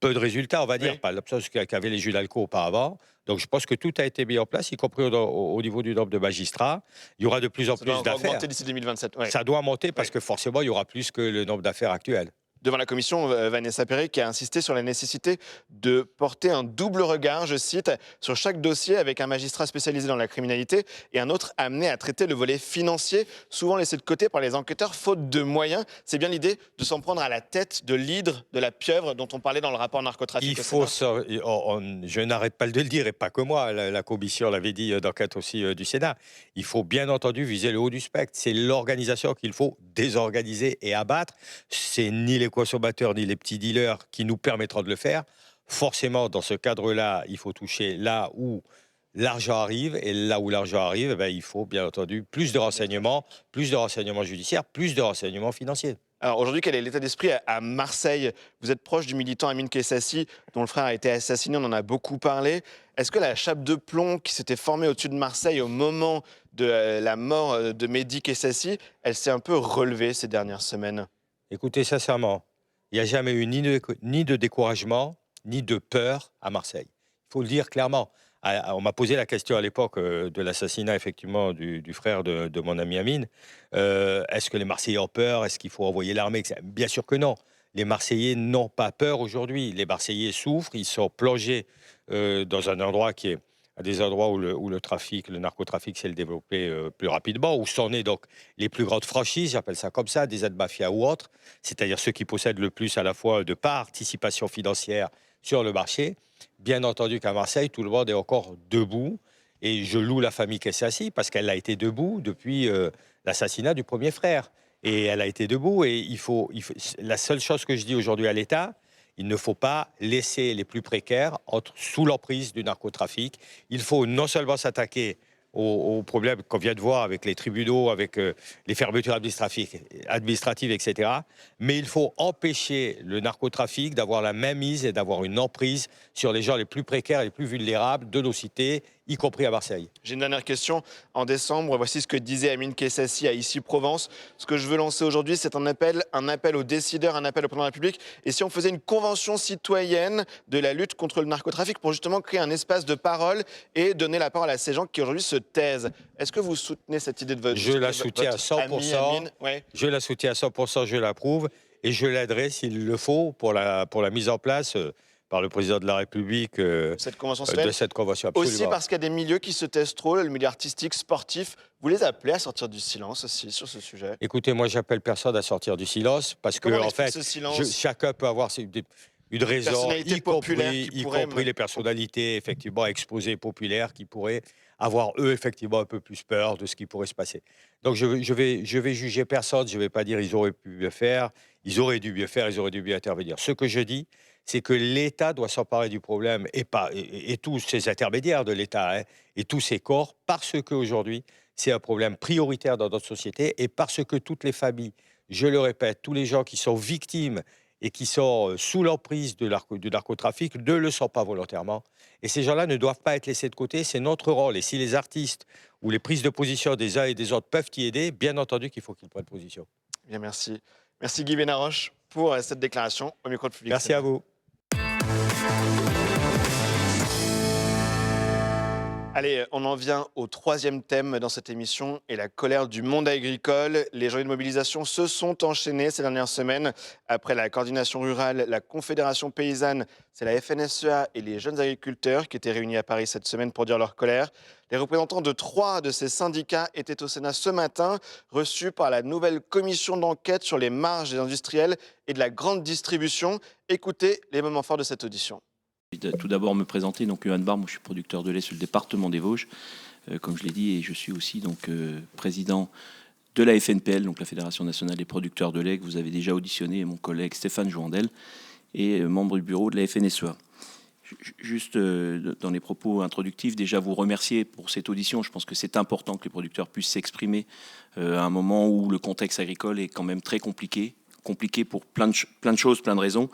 peu de résultats, on va dire, pas l'absence qu'avaient les juges d'Alco auparavant. Donc je pense que tout a été mis en place, y compris au niveau du nombre de magistrats. Il y aura de plus en plus d'affaires. Ça doit augmenter d'ici 2027. Ça doit monter parce que forcément, il y aura plus que le nombre d'affaires actuelles. Devant la commission, Vanessa Perret qui a insisté sur la nécessité de porter un double regard, je cite, sur chaque dossier avec un magistrat spécialisé dans la criminalité et un autre amené à traiter le volet financier, souvent laissé de côté par les enquêteurs faute de moyens. C'est bien l'idée de s'en prendre à la tête de l'hydre, de la pieuvre dont on parlait dans le rapport narcotrafic. Je n'arrête pas de le dire, et pas que moi, la commission l'avait dit d'enquête aussi du Sénat. Il faut bien entendu viser le haut du spectre. C'est l'organisation qu'il faut désorganiser et abattre. C'est ni les consommateurs ni les petits dealers qui nous permettront de le faire. forcément, dans ce cadre-là, il faut toucher là où l'argent arrive. Et là où l'argent arrive, il faut bien entendu plus de renseignements judiciaires, plus de renseignements financiers. Alors aujourd'hui, quel est l'état d'esprit à Marseille? Vous êtes proche du militant Amine Kessassi, dont le frère a été assassiné, on en a beaucoup parlé. Est-ce que la chape de plomb qui s'était formée au-dessus de Marseille au moment de la mort de Mehdi Kessassi, elle s'est un peu relevée ces dernières semaines? Écoutez, sincèrement, il n'y a jamais eu ni de découragement, ni de peur à Marseille. Il faut le dire clairement. On m'a posé la question à l'époque de l'assassinat, effectivement, du frère de mon ami Amine. Est-ce que les Marseillais ont peur? Est-ce qu'il faut envoyer l'armée? Bien sûr que non. Les Marseillais n'ont pas peur aujourd'hui. Les Marseillais souffrent. Ils sont plongés dans un endroit qui est à des endroits où le trafic, le narcotrafic s'est développé plus rapidement, où sont nées donc les plus grandes franchises, j'appelle ça comme ça, des aides-mafias ou autres, c'est-à-dire ceux qui possèdent le plus à la fois de participation financière sur le marché. Bien entendu qu'à Marseille, tout le monde est encore debout. Et je loue la famille Kessassi parce qu'elle a été debout depuis l'assassinat du premier frère. Et elle a été debout. Et la seule chose que je dis aujourd'hui à l'État, il ne faut pas laisser les plus précaires sous l'emprise du narcotrafic. Il faut non seulement s'attaquer aux problèmes qu'on vient de voir avec les tribunaux, avec les fermetures administratives, etc. Mais il faut empêcher le narcotrafic d'avoir la mainmise et d'avoir une emprise sur les gens les plus précaires et les plus vulnérables de nos cités, y compris à Marseille. J'ai une dernière question. En décembre, voici ce que disait Amine Kessassi à Issy-Provence. Ce que je veux lancer aujourd'hui, c'est un appel aux décideurs, un appel au président de la République. Et si on faisait une convention citoyenne de la lutte contre le narcotrafic pour justement créer un espace de parole et donner la parole à ces gens qui aujourd'hui se taisent. Est-ce que vous soutenez cette idée de votre Je la soutiens à 100%. Ouais. Je la soutiens à 100%, je l'approuve. Et je l'aiderai s'il le faut pour la mise en place par le président de la République cette convention de cette convention. Absolument. Aussi parce qu'il y a des milieux qui se taisent trop, le milieu artistique, sportif. Vous les appelez à sortir du silence aussi sur ce sujet? Écoutez, moi, j'appelle personne à sortir du silence parce que, en fait, chacun peut avoir une raison, y compris les personnalités effectivement exposées populaires qui pourraient avoir, eux, effectivement, un peu plus peur de ce qui pourrait se passer. Donc, je vais juger personne, je ne vais pas dire ils auraient pu mieux faire, ils auraient dû mieux faire, ils auraient dû mieux intervenir. Ce que je dis, c'est que l'État doit s'emparer du problème et tous ces intermédiaires de l'État et tous ces corps, parce qu'aujourd'hui, c'est un problème prioritaire dans notre société et parce que toutes les familles, je le répète, tous les gens qui sont victimes et qui sont sous l'emprise du narcotrafic ne le sont pas volontairement. Et ces gens-là ne doivent pas être laissés de côté, c'est notre rôle. Et si les artistes ou les prises de position des uns et des autres peuvent y aider, bien entendu qu'il faut qu'ils prennent position. Bien, merci. Merci Guy Benaroche pour cette déclaration au micro de Public Merci Sénat. à vous. Allez, on en vient au troisième thème dans cette émission et la colère du monde agricole. Les journées de mobilisation se sont enchaînées ces dernières semaines. Après la coordination rurale, la Confédération paysanne, c'est la FNSEA et les jeunes agriculteurs qui étaient réunis à Paris cette semaine pour dire leur colère. Les représentants de 3 de ces syndicats étaient au Sénat ce matin, reçus par la nouvelle commission d'enquête sur les marges des industriels et de la grande distribution. Écoutez les moments forts de cette audition. Je vais tout d'abord me présenter, donc Johan Barre, moi je suis producteur de lait sur le département des Vosges, comme je l'ai dit, et je suis aussi donc président de la FNPL, donc la Fédération nationale des producteurs de lait, que vous avez déjà auditionné, et mon collègue Stéphane Jouandel, et membre du bureau de la FNSEA. Juste dans les propos introductifs, déjà vous remercier pour cette audition. Je pense que c'est important que les producteurs puissent s'exprimer à un moment où le contexte agricole est quand même très compliqué pour plein de choses, plein de raisons.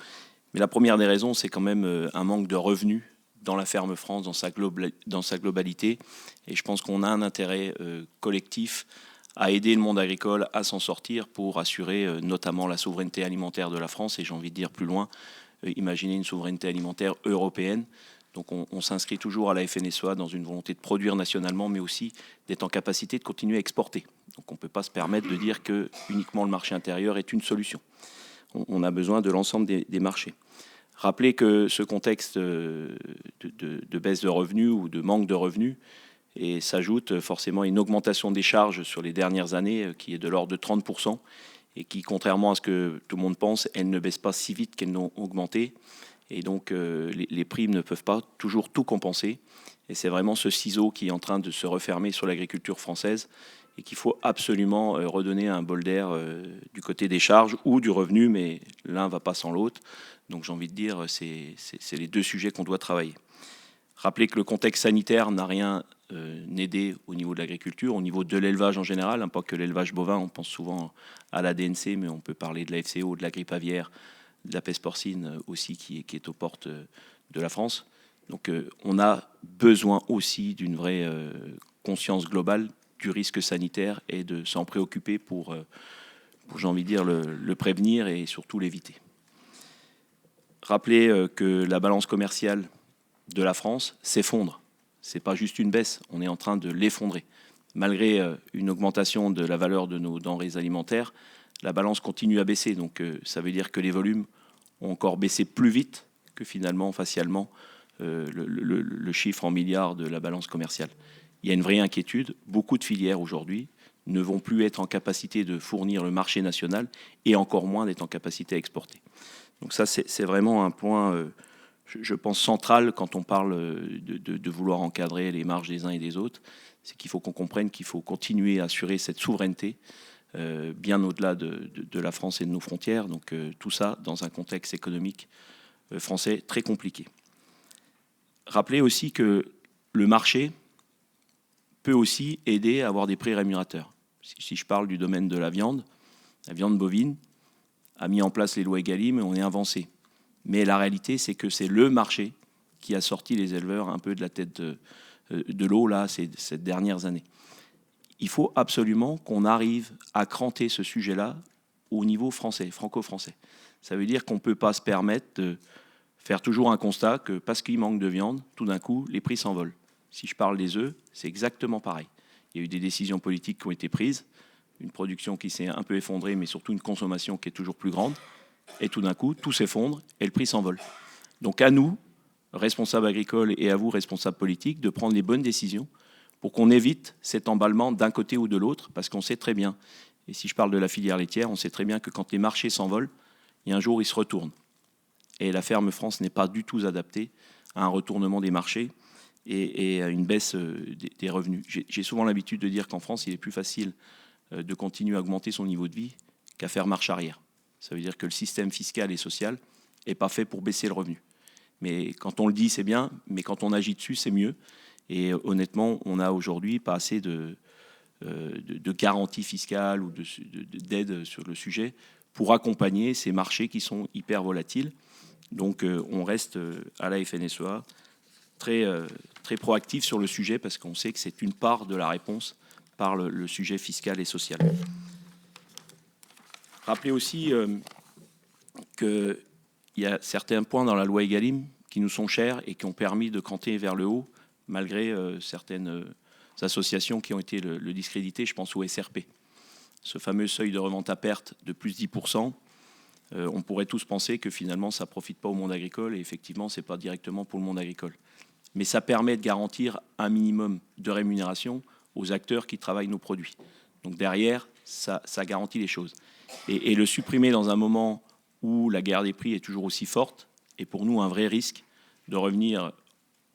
Mais la première des raisons, c'est quand même un manque de revenus dans la ferme France, dans sa globalité. Et je pense qu'on a un intérêt collectif à aider le monde agricole à s'en sortir pour assurer notamment la souveraineté alimentaire de la France. Et j'ai envie de dire plus loin, imaginer une souveraineté alimentaire européenne. Donc on s'inscrit toujours à la FNSEA dans une volonté de produire nationalement, mais aussi d'être en capacité de continuer à exporter. Donc on ne peut pas se permettre de dire que uniquement le marché intérieur est une solution. On a besoin de l'ensemble des marchés. Rappelez que ce contexte de baisse de revenus ou de manque de revenus et s'ajoute forcément à une augmentation des charges sur les dernières années qui est de l'ordre de 30% et qui, contrairement à ce que tout le monde pense, elles ne baissent pas si vite qu'elles n'ont augmenté. Et donc les primes ne peuvent pas toujours tout compenser. Et c'est vraiment ce ciseau qui est en train de se refermer sur l'agriculture française. et qu'il faut absolument redonner un bol d'air du côté des charges ou du revenu, mais l'un ne va pas sans l'autre. Donc j'ai envie de dire, c'est les deux sujets qu'on doit travailler. Rappelez que le contexte sanitaire n'a rien aidé au niveau de l'agriculture, au niveau de l'élevage en général, hein, pas que l'élevage bovin, on pense souvent à la DNC, mais on peut parler de la FCO, de la grippe aviaire, de la peste porcine aussi qui est aux portes de la France. Donc on a besoin aussi d'une vraie conscience globale du risque sanitaire et de s'en préoccuper pour j'ai envie de dire, le prévenir et surtout l'éviter. Rappelez que la balance commerciale de la France s'effondre. Ce n'est pas juste une baisse, on est en train de l'effondrer. Malgré une augmentation de la valeur de nos denrées alimentaires, la balance continue à baisser. Donc ça veut dire que les volumes ont encore baissé plus vite que finalement, facialement, le chiffre en milliards de la balance commerciale. Il y a une vraie inquiétude. Beaucoup de filières aujourd'hui ne vont plus être en capacité de fournir le marché national et encore moins d'être en capacité à exporter. Donc ça, c'est vraiment un point, je pense, central quand on parle de vouloir encadrer les marges des uns et des autres. C'est qu'il faut qu'on comprenne qu'il faut continuer à assurer cette souveraineté bien au-delà de la France et de nos frontières. Donc tout ça dans un contexte économique français très compliqué. Rappelez aussi que le marché peut aussi aider à avoir des prix rémunérateurs. Si je parle du domaine de la viande bovine a mis en place les lois Egalim et on est avancé. Mais la réalité, c'est que c'est le marché qui a sorti les éleveurs un peu de la tête de l'eau là, ces dernières années. Il faut absolument qu'on arrive à cranter ce sujet-là au niveau français, franco-français. Ça veut dire qu'on ne peut pas se permettre de faire toujours un constat que parce qu'il manque de viande, tout d'un coup, les prix s'envolent. Si je parle des œufs, c'est exactement pareil. Il y a eu des décisions politiques qui ont été prises, une production qui s'est un peu effondrée, mais surtout une consommation qui est toujours plus grande. Et tout d'un coup, tout s'effondre et le prix s'envole. Donc à nous, responsables agricoles, et à vous, responsables politiques, de prendre les bonnes décisions pour qu'on évite cet emballement d'un côté ou de l'autre, parce qu'on sait très bien, et si je parle de la filière laitière, on sait très bien que quand les marchés s'envolent, il y a un jour, ils se retournent. Et la ferme France n'est pas du tout adaptée à un retournement des marchés et à une baisse des revenus. J'ai souvent l'habitude de dire qu'en France, il est plus facile de continuer à augmenter son niveau de vie qu'à faire marche arrière. Ça veut dire que le système fiscal et social n'est pas fait pour baisser le revenu. Mais quand on le dit, c'est bien, mais quand on agit dessus, c'est mieux. Et honnêtement, on n'a aujourd'hui pas assez de garanties fiscales ou d'aide sur le sujet pour accompagner ces marchés qui sont hyper volatiles. Donc on reste à la FNSEA très proactif sur le sujet parce qu'on sait que c'est une part de la réponse par le sujet fiscal et social. Rappelez aussi qu'il y a certains points dans la loi Egalim qui nous sont chers et qui ont permis de cranter vers le haut, malgré certaines associations qui ont été le discréditées, je pense au SRP. Ce fameux seuil de revente à perte de plus 10%, on pourrait tous penser que finalement ça ne profite pas au monde agricole, et effectivement ce n'est pas directement pour le monde agricole. Mais ça permet de garantir un minimum de rémunération aux acteurs qui travaillent nos produits. Donc derrière, ça garantit les choses. Et le supprimer dans un moment où la guerre des prix est toujours aussi forte, est pour nous un vrai risque de revenir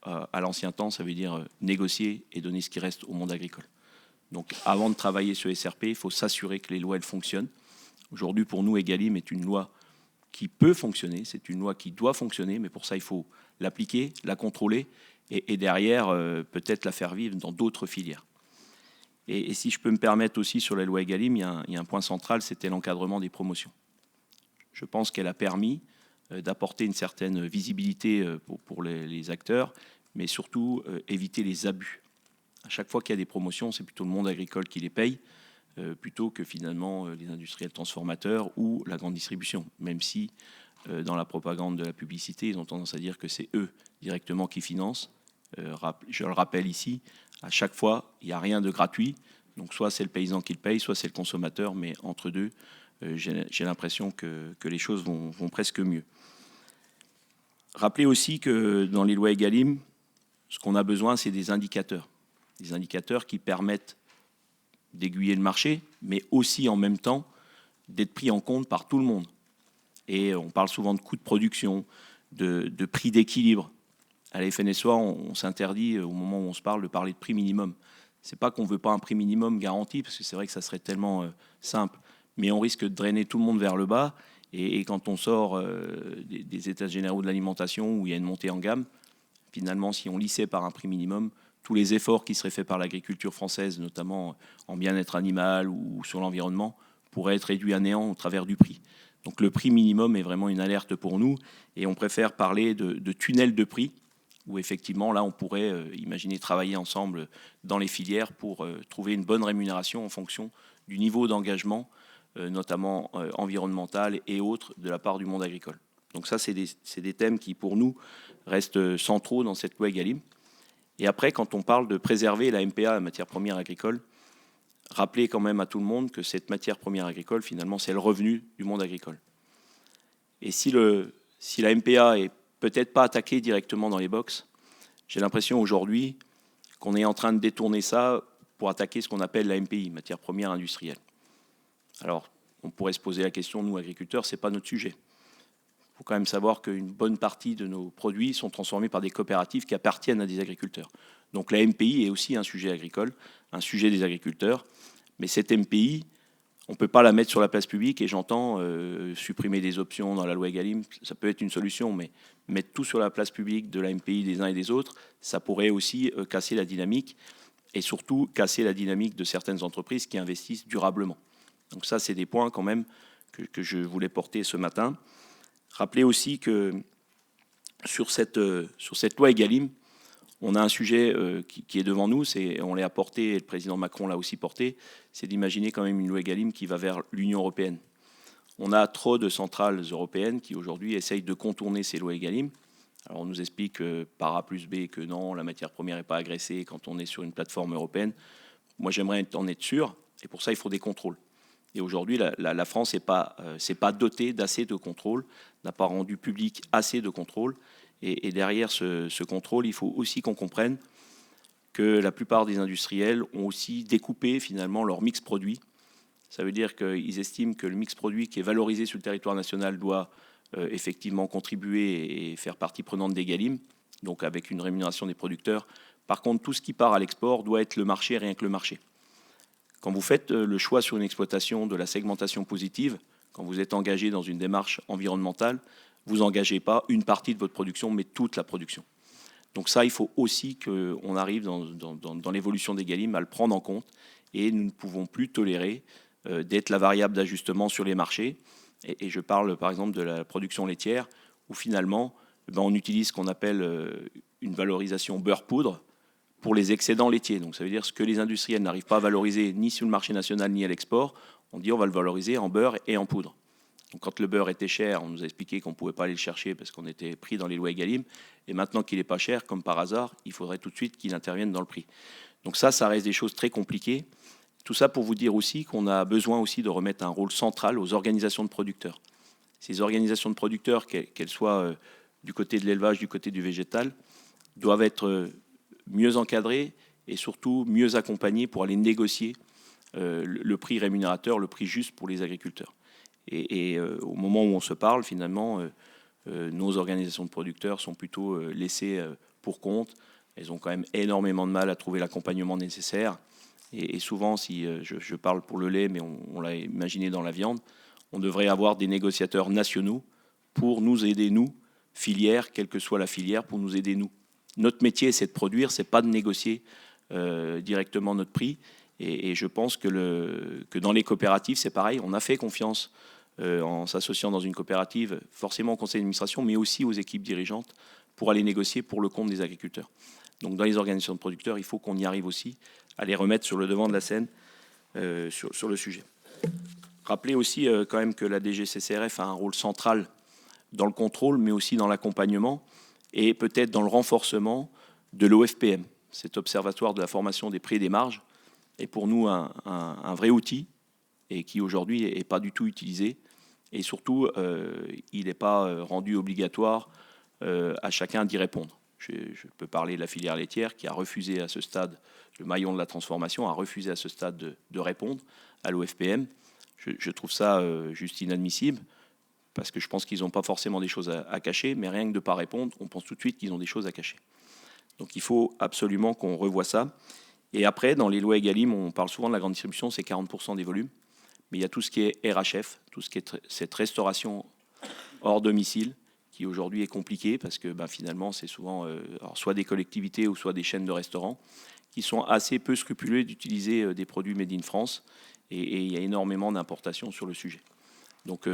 à l'ancien temps, ça veut dire négocier et donner ce qui reste au monde agricole. Donc avant de travailler sur SRP, il faut s'assurer que les lois elles fonctionnent. Aujourd'hui, pour nous, Egalim est une loi qui peut fonctionner, c'est une loi qui doit fonctionner, mais pour ça, il faut l'appliquer, la contrôler, et derrière, peut-être la faire vivre dans d'autres filières. Et si je peux me permettre aussi sur la loi Egalim, il y a un point central, c'était l'encadrement des promotions. Je pense qu'elle a permis d'apporter une certaine visibilité pour les acteurs, mais surtout éviter les abus. À chaque fois qu'il y a des promotions, c'est plutôt le monde agricole qui les paye, plutôt que finalement les industriels transformateurs ou la grande distribution, même si dans la propagande de la publicité, ils ont tendance à dire que c'est eux directement qui financent. Je le rappelle ici, à chaque fois, il n'y a rien de gratuit, donc soit c'est le paysan qui le paye, soit c'est le consommateur, mais entre deux, j'ai l'impression que les choses vont presque mieux. Rappelez aussi que dans les lois Egalim, ce qu'on a besoin, c'est des indicateurs qui permettent d'aiguiller le marché, mais aussi en même temps d'être pris en compte par tout le monde. Et on parle souvent de coûts de production, de prix d'équilibre. À la FNSEA, on s'interdit, au moment où on se parle, de parler de prix minimum. c'est pas qu'on veut pas un prix minimum garanti, parce que c'est vrai que ça serait tellement simple, mais on risque de drainer tout le monde vers le bas. Et quand on sort des états généraux de l'alimentation où il y a une montée en gamme, finalement, si on lissait par un prix minimum, tous les efforts qui seraient faits par l'agriculture française, notamment en bien-être animal ou sur l'environnement, pourraient être réduits à néant au travers du prix. Donc le prix minimum est vraiment une alerte pour nous, et on préfère parler de tunnel de prix, où effectivement, là, on pourrait imaginer travailler ensemble dans les filières pour trouver une bonne rémunération en fonction du niveau d'engagement, notamment environnemental et autres, de la part du monde agricole. Donc ça, c'est des thèmes qui, pour nous, restent centraux dans cette loi Egalim. Et après, quand on parle de préserver la MPA, la matière première agricole, rappelez quand même à tout le monde que cette matière première agricole, finalement, c'est le revenu du monde agricole. Et si la MPA est peut-être pas attaquée directement dans les box, j'ai l'impression aujourd'hui qu'on est en train de détourner ça pour attaquer ce qu'on appelle la MPI, matière première industrielle. Alors, on pourrait se poser la question, nous, agriculteurs, c'est pas notre sujet. Il faut quand même savoir qu'une bonne partie de nos produits sont transformés par des coopératives qui appartiennent à des agriculteurs. Donc la MPI est aussi un sujet agricole, un sujet des agriculteurs. Mais cette MPI, on ne peut pas la mettre sur la place publique, et j'entends supprimer des options dans la loi Egalim, ça peut être une solution, mais mettre tout sur la place publique de la MPI des uns et des autres, ça pourrait aussi casser la dynamique, et surtout casser la dynamique de certaines entreprises qui investissent durablement. Donc ça, c'est des points quand même que je voulais porter ce matin. Rappelez aussi que sur cette loi Egalim, on a un sujet qui est devant nous, on l'a porté, et le président Macron l'a aussi porté, c'est d'imaginer quand même une loi Egalim qui va vers l'Union européenne. On a trop de centrales européennes qui aujourd'hui essayent de contourner ces lois Egalim. Alors on nous explique par A plus B que non, la matière première n'est pas agressée quand on est sur une plateforme européenne. Moi j'aimerais en être sûr, et pour ça il faut des contrôles. Et aujourd'hui, la France n'est pas dotée d'assez de contrôles, n'a pas rendu public assez de contrôles. Et derrière ce contrôle, il faut aussi qu'on comprenne que la plupart des industriels ont aussi découpé finalement leur mix produit. Ça veut dire qu'ils estiment que le mix produit qui est valorisé sur le territoire national doit effectivement contribuer et faire partie prenante d'Egalim, donc avec une rémunération des producteurs. Par contre, tout ce qui part à l'export doit être le marché, rien que le marché. Quand vous faites le choix sur une exploitation de la segmentation positive, quand vous êtes engagé dans une démarche environnementale, vous n'engagez pas une partie de votre production, mais toute la production. Donc ça, il faut aussi qu'on arrive dans l'évolution d'Egalim à le prendre en compte, et nous ne pouvons plus tolérer d'être la variable d'ajustement sur les marchés. Et je parle par exemple de la production laitière, où finalement, on utilise ce qu'on appelle une valorisation beurre-poudre pour les excédents laitiers. Donc ça veut dire ce que les industriels n'arrivent pas à valoriser ni sur le marché national ni à l'export, on dit on va le valoriser en beurre et en poudre. Donc quand le beurre était cher, on nous a expliqué qu'on ne pouvait pas aller le chercher parce qu'on était pris dans les lois Egalim. Et maintenant qu'il n'est pas cher, comme par hasard, il faudrait tout de suite qu'il intervienne dans le prix. Donc ça reste des choses très compliquées. Tout ça pour vous dire aussi qu'on a besoin aussi de remettre un rôle central aux organisations de producteurs. Ces organisations de producteurs, qu'elles soient du côté de l'élevage, du côté du végétal, doivent être mieux encadrées et surtout mieux accompagnées pour aller négocier le prix rémunérateur, le prix juste pour les agriculteurs. Et au moment où on se parle, finalement, nos organisations de producteurs sont plutôt laissées pour compte. Elles ont quand même énormément de mal à trouver l'accompagnement nécessaire. Et souvent, si je parle pour le lait, mais on l'a imaginé dans la viande, on devrait avoir des négociateurs nationaux pour nous aider, nous, filière, quelle que soit la filière, pour nous aider, nous. Notre métier, c'est de produire, c'est pas de négocier directement notre prix. Et je pense que dans les coopératives, c'est pareil. On a fait confiance en s'associant dans une coopérative, forcément au conseil d'administration, mais aussi aux équipes dirigeantes, pour aller négocier pour le compte des agriculteurs. Donc dans les organisations de producteurs, il faut qu'on y arrive aussi, à les remettre sur le devant de la scène sur le sujet. Rappelez aussi quand même que la DGCCRF a un rôle central dans le contrôle, mais aussi dans l'accompagnement, et peut-être dans le renforcement de l'OFPM, cet observatoire de la formation des prix et des marges, est pour nous un vrai outil, et qui aujourd'hui n'est pas du tout utilisé. Et surtout, il n'est pas rendu obligatoire à chacun d'y répondre. Je peux parler de la filière laitière qui a refusé à ce stade, le maillon de la transformation a refusé à ce stade de répondre à l'OFPM. Je trouve ça juste inadmissible, parce que je pense qu'ils n'ont pas forcément des choses à cacher, mais rien que de ne pas répondre, on pense tout de suite qu'ils ont des choses à cacher. Donc il faut absolument qu'on revoie ça. Et après, dans les lois Egalim, on parle souvent de la grande distribution, c'est 40% des volumes. Mais il y a tout ce qui est RHF, tout ce qui est cette restauration hors domicile, qui aujourd'hui est compliqué parce que finalement, c'est souvent alors soit des collectivités ou soit des chaînes de restaurants qui sont assez peu scrupuleux d'utiliser des produits made in France. Et il y a énormément d'importations sur le sujet. Donc,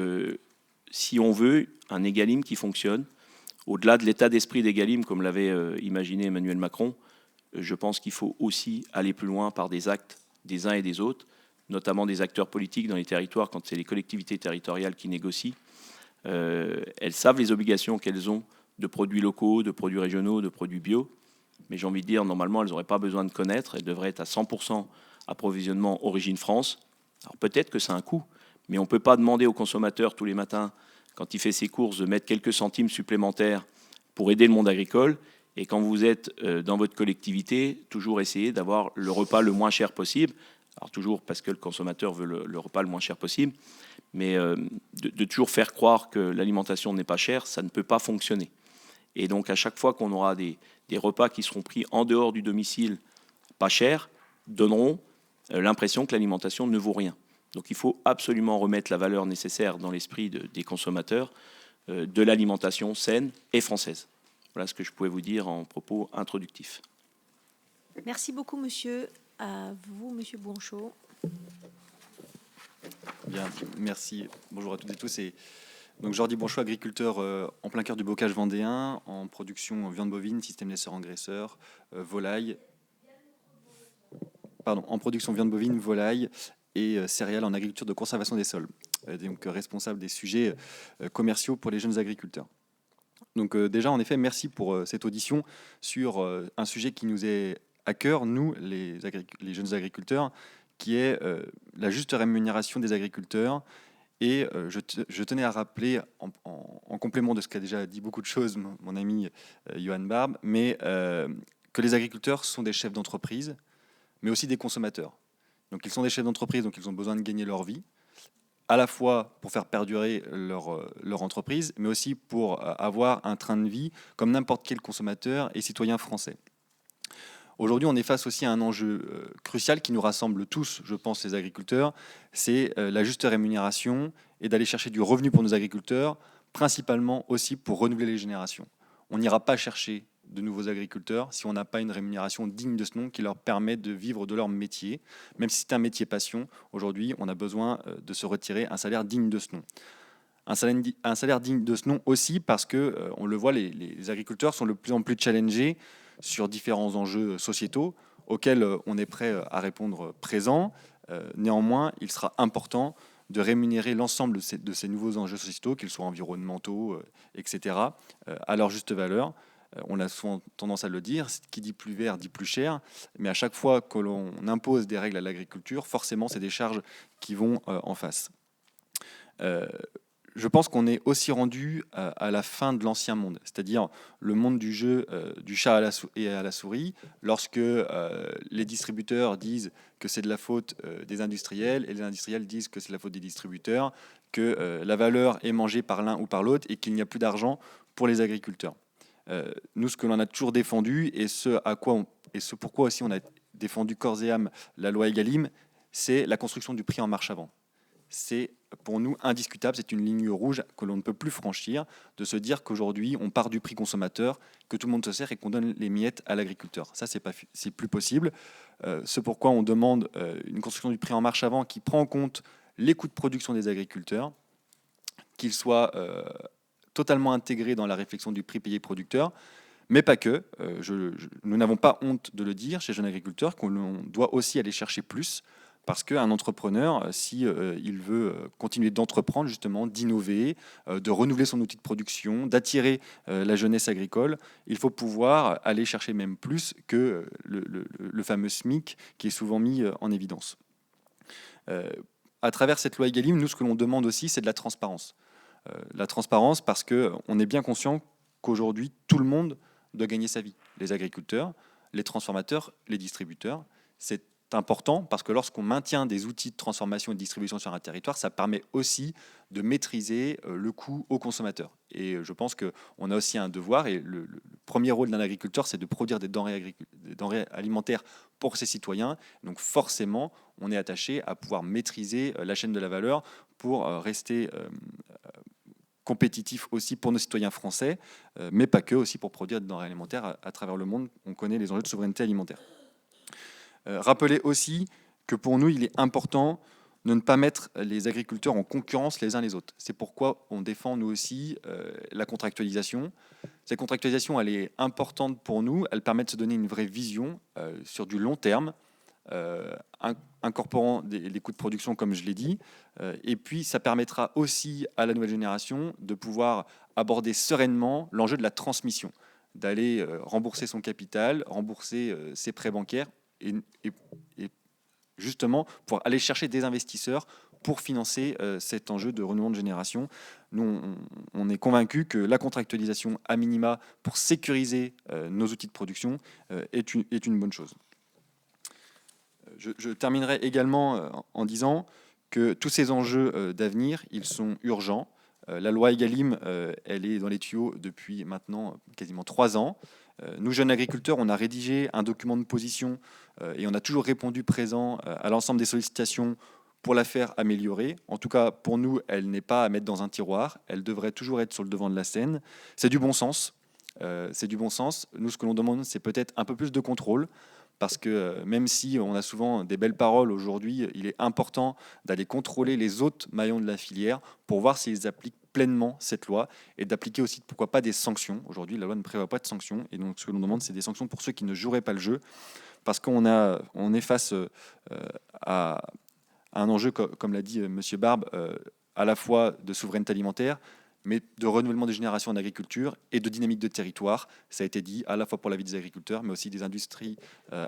si on veut un Egalim qui fonctionne, au-delà de l'état d'esprit d'Egalim, comme l'avait imaginé Emmanuel Macron, je pense qu'il faut aussi aller plus loin par des actes des uns et des autres, notamment des acteurs politiques dans les territoires, quand c'est les collectivités territoriales qui négocient. Elles savent les obligations qu'elles ont de produits locaux, de produits régionaux, de produits bio. Mais j'ai envie de dire, normalement, elles n'auraient pas besoin de connaître. Elles devraient être à 100% approvisionnement origine France. Alors peut-être que c'est un coût, mais on ne peut pas demander au consommateur tous les matins, quand il fait ses courses, de mettre quelques centimes supplémentaires pour aider le monde agricole. Et quand vous êtes dans votre collectivité, toujours essayer d'avoir le repas le moins cher possible. Alors toujours parce que le consommateur veut le repas le moins cher possible. Mais de toujours faire croire que l'alimentation n'est pas chère, ça ne peut pas fonctionner. Et donc à chaque fois qu'on aura des repas qui seront pris en dehors du domicile pas chers, donneront l'impression que l'alimentation ne vaut rien. Donc il faut absolument remettre la valeur nécessaire dans l'esprit des consommateurs de l'alimentation saine et française. Voilà ce que je pouvais vous dire en propos introductifs. Merci beaucoup, monsieur. À vous, monsieur Bouanchot. Bien, merci. Bonjour à toutes et tous. Donc Jordi Bouanchot, agriculteur en plein cœur du bocage vendéen, en production viande bovine, système laisseur-engraisseur, volaille. En production viande bovine, volaille et céréales en agriculture de conservation des sols. Donc responsable des sujets commerciaux pour les jeunes agriculteurs. Donc déjà, en effet, merci pour cette audition sur un sujet qui nous est à cœur, nous, les jeunes agriculteurs, qui est la juste rémunération des agriculteurs. Et je tenais à rappeler, en complément de ce qu'a déjà dit beaucoup de choses mon ami Johan Barbe, mais que les agriculteurs sont des chefs d'entreprise, mais aussi des consommateurs. Donc ils sont des chefs d'entreprise, donc ils ont besoin de gagner leur vie, à la fois pour faire perdurer leur entreprise, mais aussi pour avoir un train de vie comme n'importe quel consommateur et citoyen français. Aujourd'hui, on est face aussi à un enjeu crucial qui nous rassemble tous, je pense, les agriculteurs, c'est la juste rémunération et d'aller chercher du revenu pour nos agriculteurs, principalement aussi pour renouveler les générations. On n'ira pas chercher de nouveaux agriculteurs si on n'a pas une rémunération digne de ce nom qui leur permet de vivre de leur métier. Même si c'est un métier passion, aujourd'hui, on a besoin de se retirer un salaire digne de ce nom. Un salaire digne de ce nom aussi parce que, on le voit, les agriculteurs sont de plus en plus challengés sur différents enjeux sociétaux auxquels on est prêt à répondre présent. Néanmoins, il sera important de rémunérer l'ensemble de ces nouveaux enjeux sociétaux, qu'ils soient environnementaux, etc., à leur juste valeur. On a souvent tendance à le dire, qui dit plus vert dit plus cher, mais à chaque fois que l'on impose des règles à l'agriculture, forcément, c'est des charges qui vont en face. Je pense qu'on est aussi rendu à la fin de l'ancien monde, c'est-à-dire le monde du jeu du chat et à la souris, lorsque les distributeurs disent que c'est de la faute des industriels et les industriels disent que c'est de la faute des distributeurs, que la valeur est mangée par l'un ou par l'autre et qu'il n'y a plus d'argent pour les agriculteurs. Nous, ce que l'on a toujours défendu et ce pourquoi aussi on a défendu corps et âme la loi Egalim, c'est la construction du prix en marche avant. C'est pour nous indiscutable, c'est une ligne rouge que l'on ne peut plus franchir, de se dire qu'aujourd'hui on part du prix consommateur, que tout le monde se sert et qu'on donne les miettes à l'agriculteur. Ça, c'est plus possible. C'est pourquoi on demande une construction du prix en marche avant qui prend en compte les coûts de production des agriculteurs, qu'ils soient totalement intégrés dans la réflexion du prix payé producteur, mais pas que. Nous n'avons pas honte de le dire chez Jeunes Agriculteurs, qu'on doit aussi aller chercher plus, parce qu'un entrepreneur, si il veut continuer d'entreprendre, justement, d'innover, de renouveler son outil de production, d'attirer la jeunesse agricole, il faut pouvoir aller chercher même plus que le fameux SMIC qui est souvent mis en évidence. À travers cette loi Egalim, nous, ce que l'on demande aussi, c'est de la transparence. La transparence parce qu'on est bien conscient qu'aujourd'hui, tout le monde doit gagner sa vie. Les agriculteurs, les transformateurs, les distributeurs. C'est important parce que lorsqu'on maintient des outils de transformation et de distribution sur un territoire, ça permet aussi de maîtriser le coût aux consommateurs. Et je pense qu'on a aussi un devoir, et le premier rôle d'un agriculteur, c'est de produire des denrées alimentaires pour ses citoyens. Donc forcément, on est attaché à pouvoir maîtriser la chaîne de la valeur pour rester compétitif aussi pour nos citoyens français, mais pas que, aussi pour produire des denrées alimentaires à travers le monde. On connaît les enjeux de souveraineté alimentaire. Rappelez aussi que pour nous, il est important de ne pas mettre les agriculteurs en concurrence les uns les autres. C'est pourquoi on défend, nous aussi, la contractualisation. Cette contractualisation, elle est importante pour nous. Elle permet de se donner une vraie vision sur du long terme, incorporant les coûts de production, comme je l'ai dit. Et puis, ça permettra aussi à la nouvelle génération de pouvoir aborder sereinement l'enjeu de la transmission, d'aller rembourser son capital, rembourser ses prêts bancaires et justement pour aller chercher des investisseurs pour financer cet enjeu de renouvellement de génération. Nous, on est convaincus que la contractualisation à minima pour sécuriser nos outils de production est une bonne chose. Je terminerai également en disant que tous ces enjeux d'avenir, ils sont urgents. La loi Egalim, elle est dans les tuyaux depuis maintenant quasiment 3 ans. Nous, jeunes agriculteurs, on a rédigé un document de position et on a toujours répondu présent à l'ensemble des sollicitations pour la faire améliorer. En tout cas, pour nous, elle n'est pas à mettre dans un tiroir. Elle devrait toujours être sur le devant de la scène. C'est du bon sens. Nous, ce que l'on demande, c'est peut-être un peu plus de contrôle. Parce que même si on a souvent des belles paroles aujourd'hui, il est important d'aller contrôler les autres maillons de la filière pour voir s'ils appliquent pleinement cette loi et d'appliquer aussi, pourquoi pas, des sanctions. Aujourd'hui, la loi ne prévoit pas de sanctions et donc ce que l'on demande, c'est des sanctions pour ceux qui ne joueraient pas le jeu, parce qu'on est face à un enjeu, comme l'a dit M. Barbe, à la fois de souveraineté alimentaire, mais de renouvellement des générations en agriculture et de dynamique de territoire. Ça a été dit à la fois pour la vie des agriculteurs, mais aussi des industries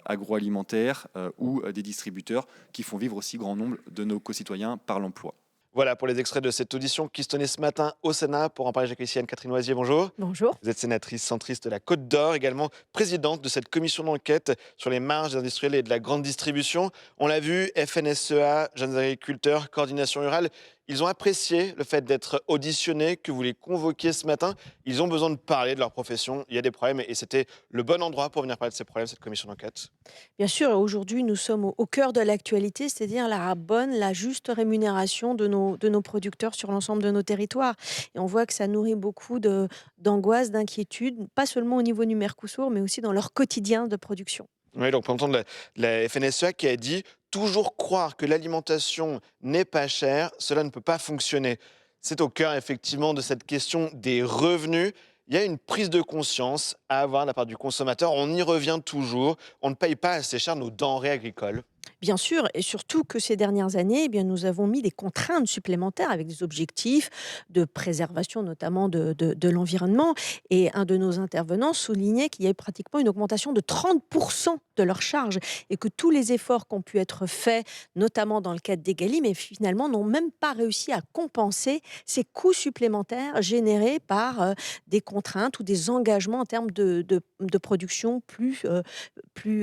agroalimentaires ou des distributeurs qui font vivre aussi grand nombre de nos concitoyens par l'emploi. Voilà pour les extraits de cette audition qui se tenait ce matin au Sénat. Pour en parler, j'accueille ici Anne-Catherine Loisier, bonjour. Bonjour. Vous êtes sénatrice centriste de la Côte d'Or, également présidente de cette commission d'enquête sur les marges des industriels et de la grande distribution. On l'a vu, FNSEA, Jeunes Agriculteurs, Coordination Rurale, ils ont apprécié le fait d'être auditionnés, que vous les convoquiez ce matin. Ils ont besoin de parler de leur profession. Il y a des problèmes et c'était le bon endroit pour venir parler de ces problèmes, cette commission d'enquête. Bien sûr, aujourd'hui, nous sommes au cœur de l'actualité, c'est-à-dire la bonne, la juste rémunération de nos producteurs sur l'ensemble de nos territoires. Et on voit que ça nourrit beaucoup d'angoisse, d'inquiétude, pas seulement au niveau du Mercosur, mais aussi dans leur quotidien de production. Oui, donc on entend la FNSEA qui a dit « Toujours croire que l'alimentation n'est pas chère, cela ne peut pas fonctionner ». C'est au cœur effectivement de cette question des revenus. Il y a une prise de conscience à avoir de la part du consommateur. On y revient toujours. On ne paye pas assez cher nos denrées agricoles. Bien sûr, et surtout que ces dernières années, eh bien, nous avons mis des contraintes supplémentaires avec des objectifs de préservation notamment de l'environnement. Et un de nos intervenants soulignait qu'il y avait pratiquement une augmentation de 30% de leurs charges et que tous les efforts qui ont pu être faits, notamment dans le cadre d'Egalim, mais finalement n'ont même pas réussi à compenser ces coûts supplémentaires générés par des contraintes ou des engagements en termes de production plus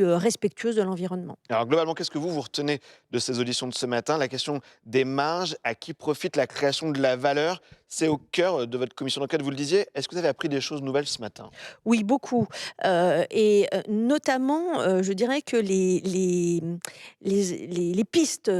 respectueuses de l'environnement. Alors globalement, qu'est-ce que vous retenez de ces auditions de ce matin? La question des marges, à qui profite la création de la valeur? C'est au cœur de votre commission d'enquête, vous le disiez. Est-ce que vous avez appris des choses nouvelles ce matin? Oui, beaucoup. Et notamment, je dirais que les pistes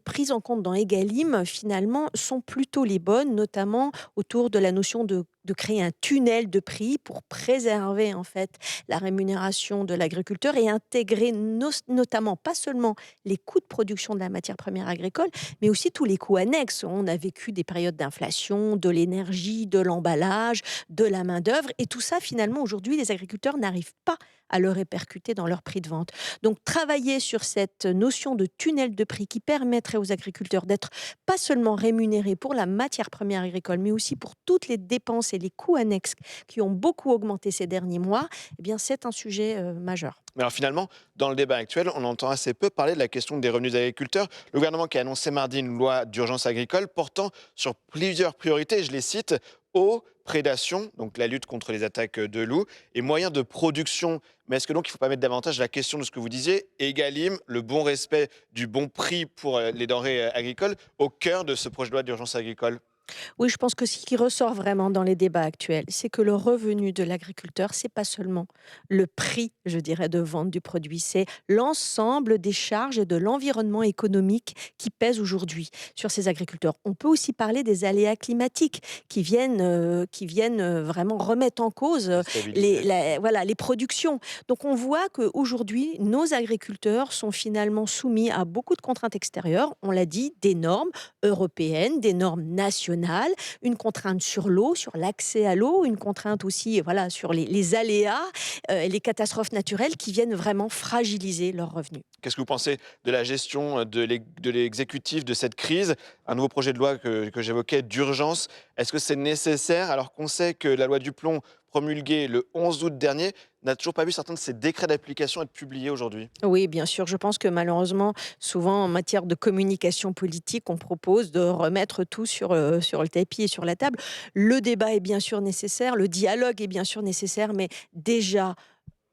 prises en compte dans Egalim, finalement, sont plutôt les bonnes, notamment autour de la notion de créer un tunnel de prix pour préserver en fait la rémunération de l'agriculteur et intégrer notamment pas seulement les coûts de production de la matière première agricole, mais aussi tous les coûts annexes. On a vécu des périodes d'inflation, de l'énergie, de l'emballage, de la main-d'œuvre, et tout ça, finalement, aujourd'hui, les agriculteurs n'arrivent pas à le répercuter dans leur prix de vente. Donc, travailler sur cette notion de tunnel de prix qui permettrait aux agriculteurs d'être pas seulement rémunérés pour la matière première agricole, mais aussi pour toutes les dépenses et les coûts annexes qui ont beaucoup augmenté ces derniers mois, eh bien, c'est un sujet majeur. Mais alors finalement, dans le débat actuel, on entend assez peu parler de la question des revenus des agriculteurs. Le gouvernement qui a annoncé mardi une loi d'urgence agricole portant sur plusieurs priorités, je les cite, eau, prédation, donc la lutte contre les attaques de loups, et moyens de production. Mais est-ce que donc il ne faut pas mettre davantage la question de ce que vous disiez, Egalim, le bon respect du bon prix pour les denrées agricoles, au cœur de ce projet de loi d'urgence agricole? Oui, je pense que ce qui ressort vraiment dans les débats actuels, c'est que le revenu de l'agriculteur, c'est pas seulement le prix, je dirais, de vente du produit, c'est l'ensemble des charges et de l'environnement économique qui pèsent aujourd'hui sur ces agriculteurs. On peut aussi parler des aléas climatiques qui viennent vraiment remettre en cause voilà, les productions. Donc on voit qu'aujourd'hui, nos agriculteurs sont finalement soumis à beaucoup de contraintes extérieures, on l'a dit, des normes européennes, des normes nationales, une contrainte sur l'eau, sur l'accès à l'eau, une contrainte aussi voilà, sur les aléas et les catastrophes naturelles qui viennent vraiment fragiliser leurs revenus. Qu'est-ce que vous pensez de la gestion de l'exécutif de cette crise? Un nouveau projet de loi que j'évoquais d'urgence. Est-ce que c'est nécessaire alors qu'on sait que la loi du plomb promulguée le 11 août dernier n'a toujours pas vu certains de ses décrets d'application être publiés aujourd'hui? Oui, bien sûr. Je pense que malheureusement, souvent en matière de communication politique, on propose de remettre tout sur le tapis et sur la table. Le débat est bien sûr nécessaire, le dialogue est bien sûr nécessaire, mais déjà,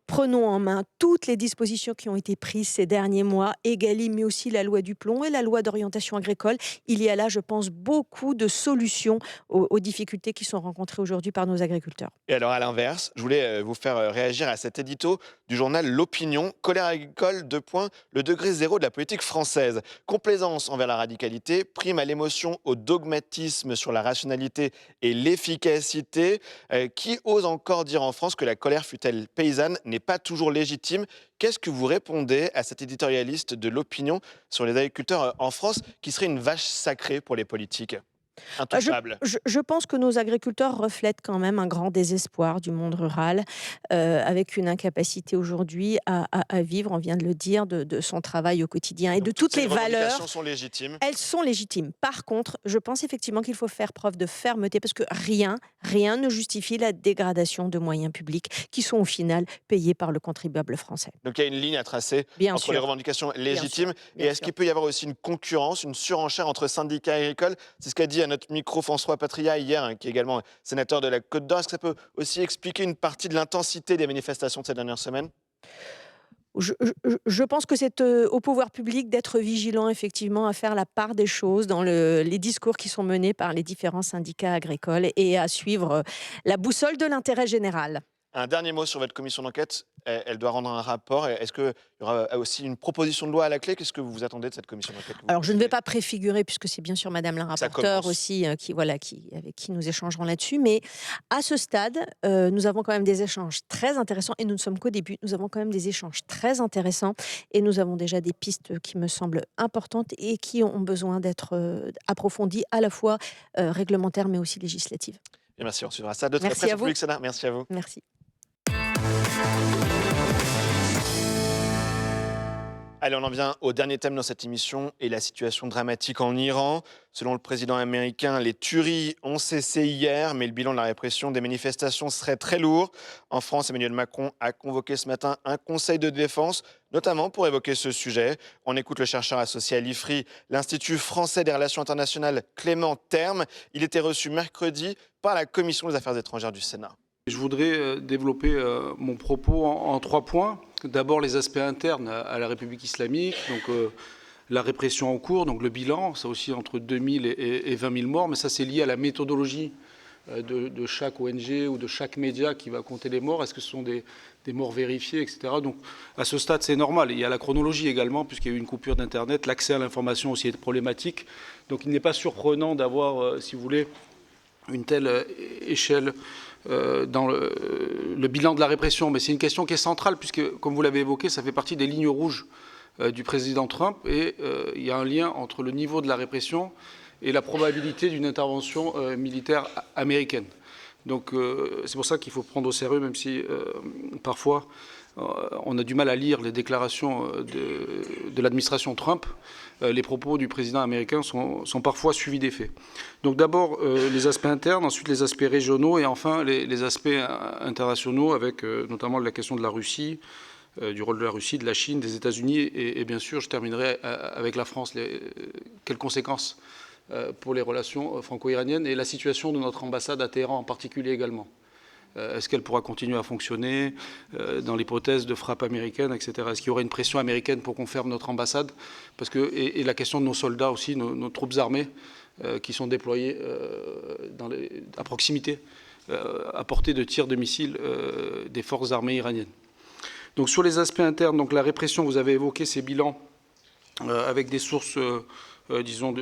prenons en main toutes les dispositions qui ont été prises ces derniers mois, Egalim, mais aussi la loi du plomb et la loi d'orientation agricole. Il y a là, je pense, beaucoup de solutions aux difficultés qui sont rencontrées aujourd'hui par nos agriculteurs. Et alors, à l'inverse, je voulais vous faire réagir à cet édito du journal L'Opinion. Colère agricole, le degré zéro de la politique française. Complaisance envers la radicalité, prime à l'émotion, au dogmatisme sur la rationalité et l'efficacité. Qui ose encore dire en France que la colère, fût-elle paysanne, n'est pas toujours légitime? Qu'est-ce que vous répondez à cet éditorialiste de L'Opinion sur les agriculteurs en France, qui serait une vache sacrée pour les politiques? Intouchable. Je pense que nos agriculteurs reflètent quand même un grand désespoir du monde rural, avec une incapacité aujourd'hui à vivre, on vient de le dire, de son travail au quotidien et Donc, de toutes les ces valeurs. revendications sont légitimes. Elles sont légitimes. Par contre, je pense effectivement qu'il faut faire preuve de fermeté parce que rien ne justifie la dégradation de moyens publics qui sont au final payés par le contribuable français. Donc il y a une ligne à tracer Bien entre sûr. les revendications légitimes Bien et est-ce sûr. qu'il peut y avoir aussi une concurrence, une surenchère entre syndicats agricoles? C'est ce qu'a dit à notre micro François Patria hier, qui est également sénateur de la Côte d'Or. Est-ce que ça peut aussi expliquer une partie de l'intensité des manifestations de ces dernières semaines? Je pense que c'est au pouvoir public d'être vigilant effectivement à faire la part des choses dans les discours qui sont menés par les différents syndicats agricoles et à suivre la boussole de l'intérêt général. Un dernier mot sur votre commission d'enquête. Elle doit rendre un rapport. Est-ce qu'il y aura aussi une proposition de loi à la clé? Qu'est-ce que vous attendez de cette commission d'enquête? Alors je ne vais pas préfigurer puisque c'est bien sûr Madame la Ça rapporteure commence. aussi avec qui nous échangerons là-dessus. Mais à ce stade, nous avons quand même des échanges très intéressants et nous ne sommes qu'au début. Nous avons quand même des échanges très intéressants et nous avons déjà des pistes qui me semblent importantes et qui ont besoin d'être approfondies à la fois réglementaires mais aussi législatives. Et merci, on suivra ça de très Merci près à sur vous. Public Sénat. Merci à vous. Merci. Allez, on en vient au dernier thème dans cette émission et la situation dramatique en Iran. Selon le président américain, les tueries ont cessé hier, mais le bilan de la répression des manifestations serait très lourd. En France, Emmanuel Macron a convoqué ce matin un conseil de défense, notamment pour évoquer ce sujet. On écoute le chercheur associé à l'IFRI, l'Institut français des relations internationales, Clément Terme. Il était reçu mercredi par la Commission des affaires étrangères du Sénat. Je voudrais développer mon propos en 3 points. D'abord, les aspects internes à la République islamique, donc la répression en cours, donc le bilan, ça aussi entre 2000 et 20 000 morts, mais ça c'est lié à la méthodologie de chaque ONG ou de chaque média qui va compter les morts. Est-ce que ce sont des morts vérifiées, etc. Donc à ce stade, c'est normal. Il y a la chronologie également, puisqu'il y a eu une coupure d'Internet. L'accès à l'information aussi est problématique. Donc il n'est pas surprenant d'avoir, si vous voulez, une telle échelle dans le bilan de la répression. Mais c'est une question qui est centrale, puisque, comme vous l'avez évoqué, ça fait partie des lignes rouges du président Trump. Et il y a un lien entre le niveau de la répression et la probabilité d'une intervention militaire américaine. Donc c'est pour ça qu'il faut prendre au sérieux, même si parfois on a du mal à lire les déclarations de l'administration Trump. Les propos du président américain sont parfois suivis des faits. Donc d'abord les aspects internes, ensuite les aspects régionaux et enfin les aspects internationaux avec notamment la question de la Russie, du rôle de la Russie, de la Chine, des États-Unis et bien sûr je terminerai avec la France. Quelles conséquences pour les relations franco-iraniennes et la situation de notre ambassade à Téhéran en particulier également. Est-ce qu'elle pourra continuer à fonctionner dans l'hypothèse de frappe américaine, etc. Est-ce qu'il y aurait une pression américaine pour qu'on ferme notre ambassade? Parce que, et la question de nos soldats aussi, nos troupes armées qui sont déployées à proximité, à portée de tir de missiles des forces armées iraniennes. Donc sur les aspects internes, donc la répression, vous avez évoqué ces bilans avec des sources disons,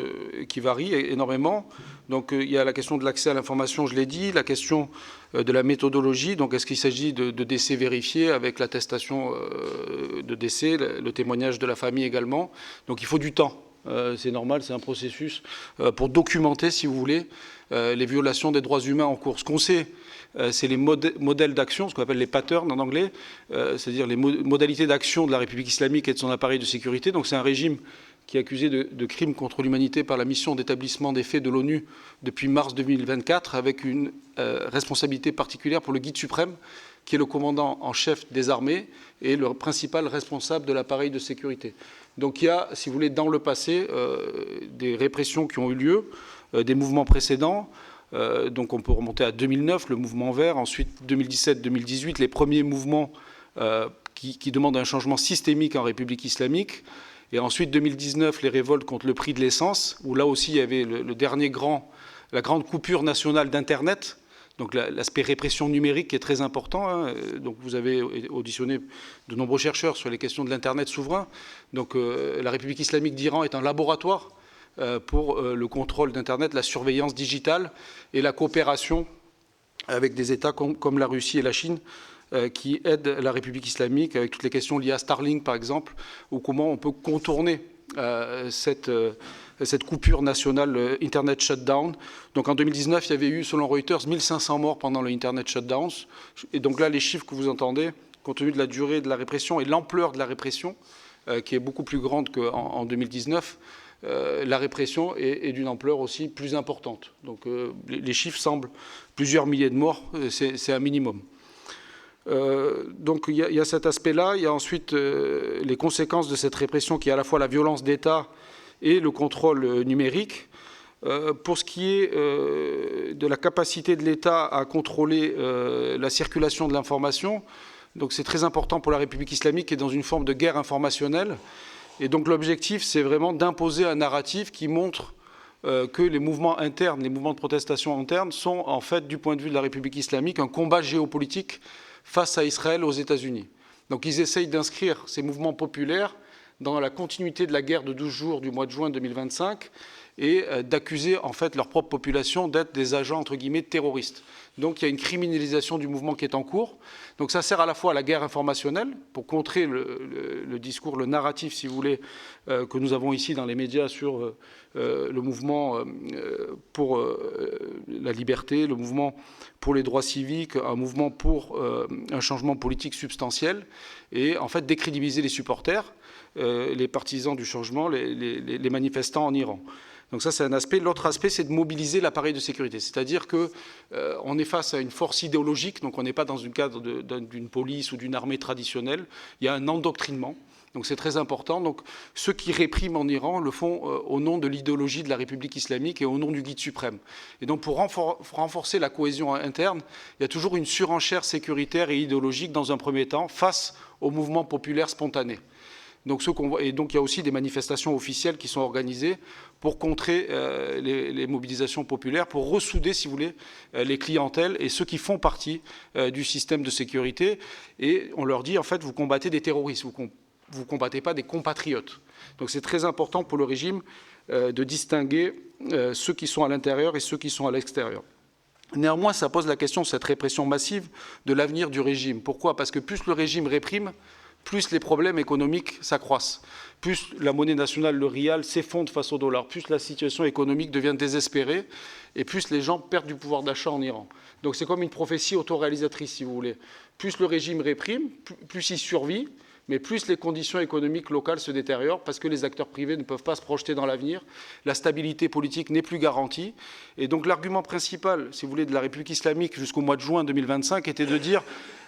qui varient énormément. Donc il y a la question de l'accès à l'information, je l'ai dit, la question de la méthodologie, donc est-ce qu'il s'agit de décès vérifiés avec l'attestation de décès, le témoignage de la famille également. Donc il faut du temps, c'est normal, c'est un processus pour documenter, si vous voulez, les violations des droits humains en cours. Ce qu'on sait, c'est les modèles d'action, ce qu'on appelle les patterns en anglais, c'est-à-dire les modalités d'action de la République islamique et de son appareil de sécurité. Donc c'est un régime qui est accusé de crimes contre l'humanité par la mission d'établissement des faits de l'ONU depuis mars 2024, avec une responsabilité particulière pour le guide suprême, qui est le commandant en chef des armées et le principal responsable de l'appareil de sécurité. Donc il y a, si vous voulez, dans le passé, des répressions qui ont eu lieu, des mouvements précédents. Donc on peut remonter à 2009, le mouvement vert, ensuite 2017-2018, les premiers mouvements qui demandent un changement systémique en République islamique. Et ensuite, 2019, les révoltes contre le prix de l'essence, où là aussi, il y avait la grande coupure nationale d'Internet, donc l'aspect répression numérique qui est très important. Hein. Donc vous avez auditionné de nombreux chercheurs sur les questions de l'Internet souverain. Donc la République islamique d'Iran est un laboratoire pour le contrôle d'Internet, la surveillance digitale et la coopération avec des États comme la Russie et la Chine, qui aide la République islamique avec toutes les questions liées à Starlink, par exemple, ou comment on peut contourner cette coupure nationale Internet shutdown. Donc en 2019, il y avait eu, selon Reuters, 1500 morts pendant le Internet shutdown. Et donc là, les chiffres que vous entendez, compte tenu de la durée de la répression et l'ampleur de la répression, qui est beaucoup plus grande qu'en 2019, la répression est d'une ampleur aussi plus importante. Donc les chiffres semblent plusieurs milliers de morts, c'est un minimum. Donc il y a cet aspect-là. Il y a ensuite les conséquences de cette répression qui est à la fois la violence d'État et le contrôle numérique. Pour ce qui est de la capacité de l'État à contrôler la circulation de l'information, donc c'est très important pour la République islamique qui est dans une forme de guerre informationnelle. Et donc l'objectif, c'est vraiment d'imposer un narratif qui montre que les mouvements internes, les mouvements de protestation internes sont en fait, du point de vue de la République islamique, un combat géopolitique face à Israël aux États-Unis. Donc ils essayent d'inscrire ces mouvements populaires dans la continuité de la guerre de 12 jours du mois de juin 2025 et d'accuser en fait leur propre population d'être des agents entre guillemets terroristes. Donc il y a une criminalisation du mouvement qui est en cours. Donc ça sert à la fois à la guerre informationnelle pour contrer le discours, le narratif, si vous voulez, que nous avons ici dans les médias sur le mouvement pour la liberté, le mouvement pour les droits civiques, un mouvement pour un changement politique substantiel, et en fait décrédibiliser les supporters, les partisans du changement, les manifestants en Iran. Donc ça, c'est un aspect. L'autre aspect, c'est de mobiliser l'appareil de sécurité. C'est-à-dire qu'on est face à une force idéologique, donc on n'est pas dans le cadre d'une police ou d'une armée traditionnelle. Il y a un endoctrinement. Donc c'est très important. Donc ceux qui répriment en Iran le font au nom de l'idéologie de la République islamique et au nom du guide suprême. Et donc pour renforcer la cohésion interne, il y a toujours une surenchère sécuritaire et idéologique dans un premier temps face au mouvement populaire spontané. Donc, et donc il y a aussi des manifestations officielles qui sont organisées pour contrer les mobilisations populaires, pour ressouder, si vous voulez, les clientèles et ceux qui font partie du système de sécurité. Et on leur dit, en fait, vous combattez des terroristes, vous ne combattez pas des compatriotes. Donc c'est très important pour le régime de distinguer ceux qui sont à l'intérieur et ceux qui sont à l'extérieur. Néanmoins, ça pose la question, cette répression massive, de l'avenir du régime. Pourquoi ? Parce que plus le régime réprime, plus les problèmes économiques s'accroissent, plus la monnaie nationale, le rial, s'effondre face au dollar, plus la situation économique devient désespérée, et plus les gens perdent du pouvoir d'achat en Iran. Donc c'est comme une prophétie autoréalisatrice, si vous voulez. Plus le régime réprime, plus il survit, mais plus les conditions économiques locales se détériorent parce que les acteurs privés ne peuvent pas se projeter dans l'avenir, la stabilité politique n'est plus garantie. Et donc l'argument principal, si vous voulez, de la République islamique jusqu'au mois de juin 2025 était de dire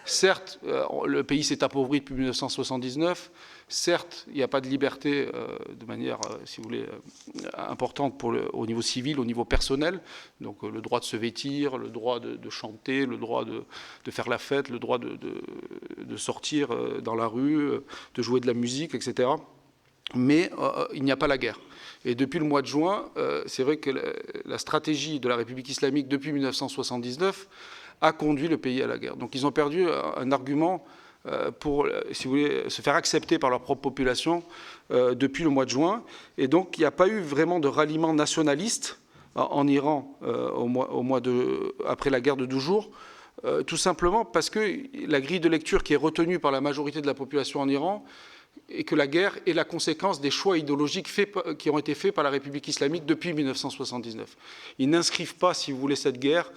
Certes, le pays s'est appauvri depuis 1979. Certes, il n'y a pas de liberté de manière, si vous voulez, importante au niveau civil, au niveau personnel. Donc le droit de se vêtir, le droit de chanter, le droit de faire la fête, le droit de sortir dans la rue, de jouer de la musique, etc. Mais il n'y a pas la guerre. Et depuis le mois de juin, c'est vrai que la stratégie de la République islamique depuis 1979 a conduit le pays à la guerre. Donc ils ont perdu un argument pour, si vous voulez, se faire accepter par leur propre population depuis le mois de juin. Et donc il n'y a pas eu vraiment de ralliement nationaliste en Iran après la guerre de 12 jours, tout simplement parce que la grille de lecture qui est retenue par la majorité de la population en Iran et que la guerre est la conséquence des choix idéologiques qui ont été faits par la République islamique depuis 1979. Ils n'inscrivent pas, si vous voulez, cette guerre,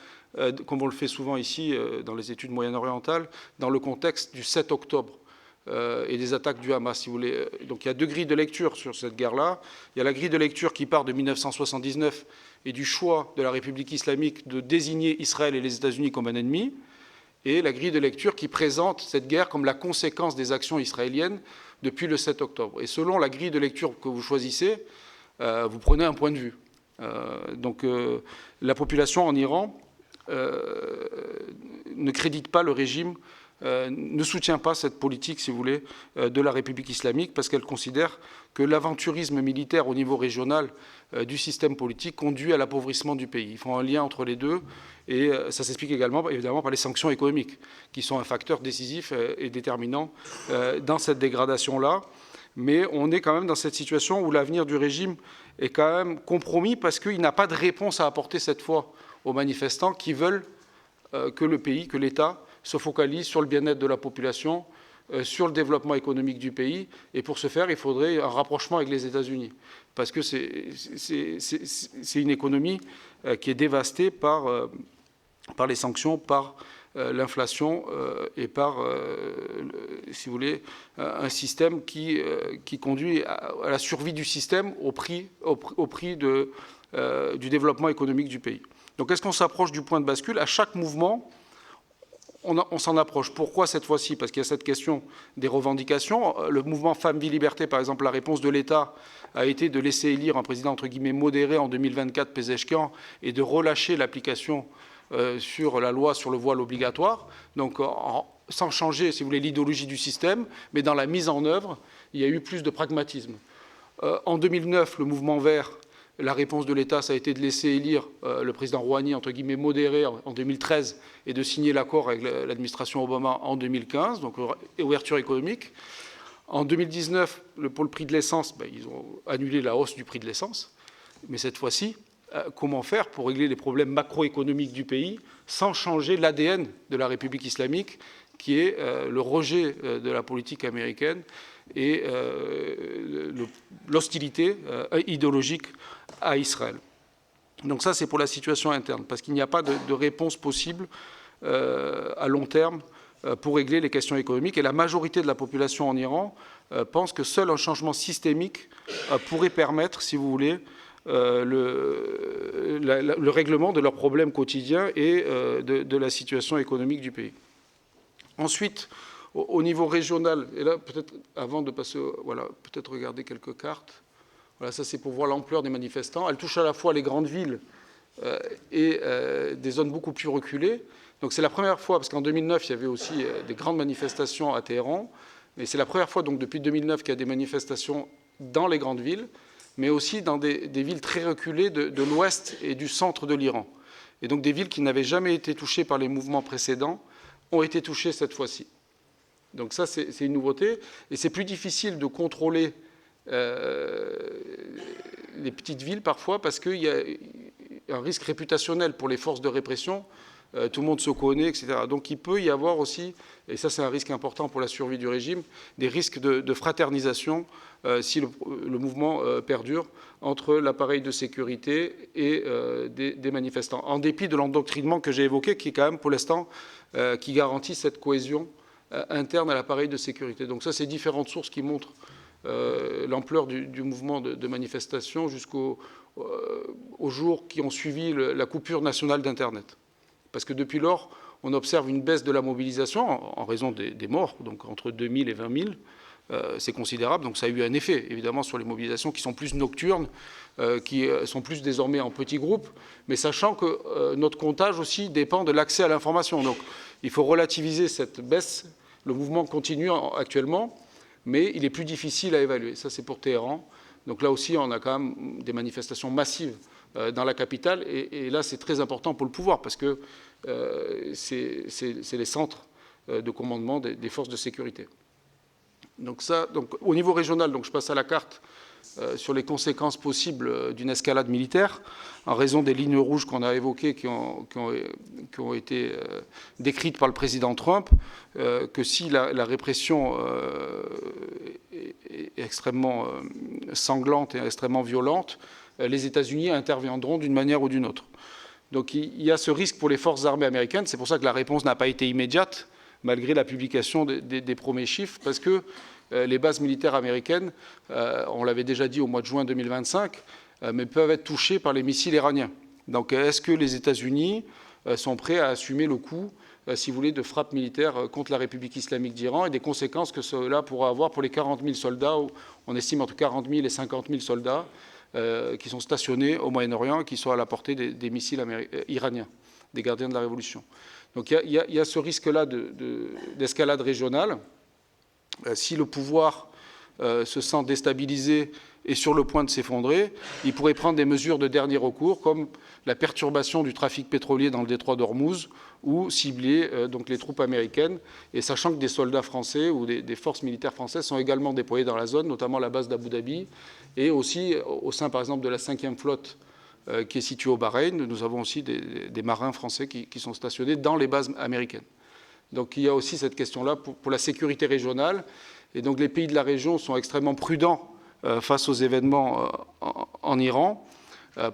comme on le fait souvent ici dans les études moyen-orientales, dans le contexte du 7 octobre et des attaques du Hamas, si vous voulez. Donc il y a deux grilles de lecture sur cette guerre-là. Il y a la grille de lecture qui part de 1979 et du choix de la République islamique de désigner Israël et les États-Unis comme un ennemi, et la grille de lecture qui présente cette guerre comme la conséquence des actions israéliennes depuis le 7 octobre. Et selon la grille de lecture que vous choisissez, vous prenez un point de vue. Donc la population en Iran ne crédite pas le régime, ne soutient pas cette politique, si vous voulez, de la République islamique, parce qu'elle considère que l'aventurisme militaire au niveau régional du système politique conduit à l'appauvrissement du pays. Ils font un lien entre les deux, et ça s'explique également, évidemment, par les sanctions économiques, qui sont un facteur décisif et déterminant dans cette dégradation-là. Mais on est quand même dans cette situation où l'avenir du régime est quand même compromis, parce qu'il n'a pas de réponse à apporter cette fois aux manifestants qui veulent que le pays, que l'État se focalise sur le bien-être de la population, sur le développement économique du pays. Et pour ce faire, il faudrait un rapprochement avec les États-Unis. Parce que c'est une économie qui est dévastée par les sanctions, par l'inflation et par, si vous voulez, un système qui conduit à la survie du système au prix du développement économique du pays. Donc est-ce qu'on s'approche du point de bascule? À chaque mouvement, on s'en approche. Pourquoi cette fois-ci? Parce qu'il y a cette question des revendications. Le mouvement Femmes, Vie, Liberté, par exemple, la réponse de l'État a été de laisser élire un président, entre guillemets, modéré en 2024, Pezeshkian, et de relâcher l'application sur la loi sur le voile obligatoire. Donc, sans changer, si vous voulez, l'idéologie du système, mais dans la mise en œuvre, il y a eu plus de pragmatisme. En 2009, le mouvement vert, la réponse de l'État, ça a été de laisser élire le président Rouhani, entre guillemets, modéré en 2013 et de signer l'accord avec l'administration Obama en 2015, donc ouverture économique. En 2019, pour le prix de l'essence, ils ont annulé la hausse du prix de l'essence. Mais cette fois-ci, comment faire pour régler les problèmes macroéconomiques du pays sans changer l'ADN de la République islamique, qui est le rejet de la politique américaine et l'hostilité idéologique à Israël. Donc ça, c'est pour la situation interne, parce qu'il n'y a pas de réponse possible à long terme pour régler les questions économiques. Et la majorité de la population en Iran pense que seul un changement systémique pourrait permettre, si vous voulez, le règlement de leurs problèmes quotidiens et de la situation économique du pays. Ensuite, au niveau régional, et là, peut-être avant de passer, voilà, peut-être regarder quelques cartes. Voilà, ça c'est pour voir l'ampleur des manifestants. Elle touche à la fois les grandes villes et des zones beaucoup plus reculées. Donc c'est la première fois, parce qu'en 2009, il y avait aussi des grandes manifestations à Téhéran, mais c'est la première fois donc depuis 2009 qu'il y a des manifestations dans les grandes villes, mais aussi dans des villes très reculées de l'ouest et du centre de l'Iran. Et donc des villes qui n'avaient jamais été touchées par les mouvements précédents ont été touchées cette fois-ci. Donc ça, c'est une nouveauté. Et c'est plus difficile de contrôler les petites villes parfois parce qu'il y a un risque réputationnel pour les forces de répression. Tout le monde se connaît, etc. Donc il peut y avoir aussi, et ça c'est un risque important pour la survie du régime, des risques de fraternisation si le mouvement perdure entre l'appareil de sécurité et des manifestants. En dépit de l'endoctrinement que j'ai évoqué, qui est quand même pour l'instant qui garantit cette cohésion interne à l'appareil de sécurité. Donc ça, c'est différentes sources qui montrent l'ampleur du mouvement de manifestation jusqu'aux jours qui ont suivi la coupure nationale d'Internet. Parce que depuis lors, on observe une baisse de la mobilisation en raison des morts, donc entre 2000 et 20 000. C'est considérable, donc ça a eu un effet évidemment sur les mobilisations qui sont plus nocturnes, qui sont plus désormais en petits groupes, mais sachant que notre comptage aussi dépend de l'accès à l'information. Donc il faut relativiser cette baisse. Le mouvement continue actuellement, mais il est plus difficile à évaluer. Ça, c'est pour Téhéran. Donc là aussi, on a quand même des manifestations massives dans la capitale, et là, c'est très important pour le pouvoir, parce que c'est les centres de commandement des forces de sécurité. Donc au niveau régional, donc je passe à la carte sur les conséquences possibles d'une escalade militaire, en raison des lignes rouges qu'on a évoquées, qui ont été décrites par le président Trump, que si la répression est extrêmement sanglante et extrêmement violente, les États-Unis interviendront d'une manière ou d'une autre. Donc il y a ce risque pour les forces armées américaines. C'est pour ça que la réponse n'a pas été immédiate, malgré la publication des premiers chiffres, parce que les bases militaires américaines, on l'avait déjà dit au mois de juin 2025, mais peuvent être touchées par les missiles iraniens. Donc est-ce que les États-Unis sont prêts à assumer le coût, si vous voulez, de frappes militaires contre la République islamique d'Iran et des conséquences que cela pourra avoir pour les 40 000 soldats, on estime entre 40 000 et 50 000 soldats qui sont stationnés au Moyen-Orient et qui sont à la portée des missiles iraniens, des gardiens de la Révolution. Donc il y a ce risque-là d'escalade régionale. Si le pouvoir se sent déstabilisé et sur le point de s'effondrer, il pourrait prendre des mesures de dernier recours, comme la perturbation du trafic pétrolier dans le détroit d'Ormuz, ou cibler donc les troupes américaines, et sachant que des soldats français ou des forces militaires françaises sont également déployés dans la zone, notamment la base d'Abu Dhabi, et aussi au sein par exemple de la 5e flotte qui est située au Bahreïn, nous avons aussi des marins français qui sont stationnés dans les bases américaines. Donc il y a aussi cette question-là pour la sécurité régionale, et donc les pays de la région sont extrêmement prudents face aux événements en Iran,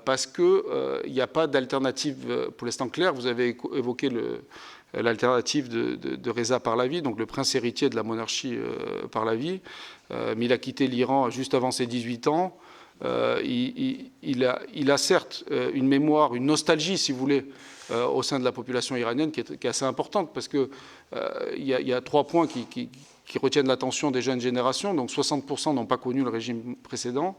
parce qu'il n'y a pas d'alternative pour l'instant claire. Vous avez évoqué l'alternative de Reza Pahlavi, donc le prince héritier de la monarchie Pahlavi, mais il a quitté l'Iran juste avant ses 18 ans. Il a certes une mémoire, une nostalgie, si vous voulez, au sein de la population iranienne qui est assez importante, parce qu'il y a 3 points qui retiennent l'attention des jeunes générations. Donc 60% n'ont pas connu le régime précédent.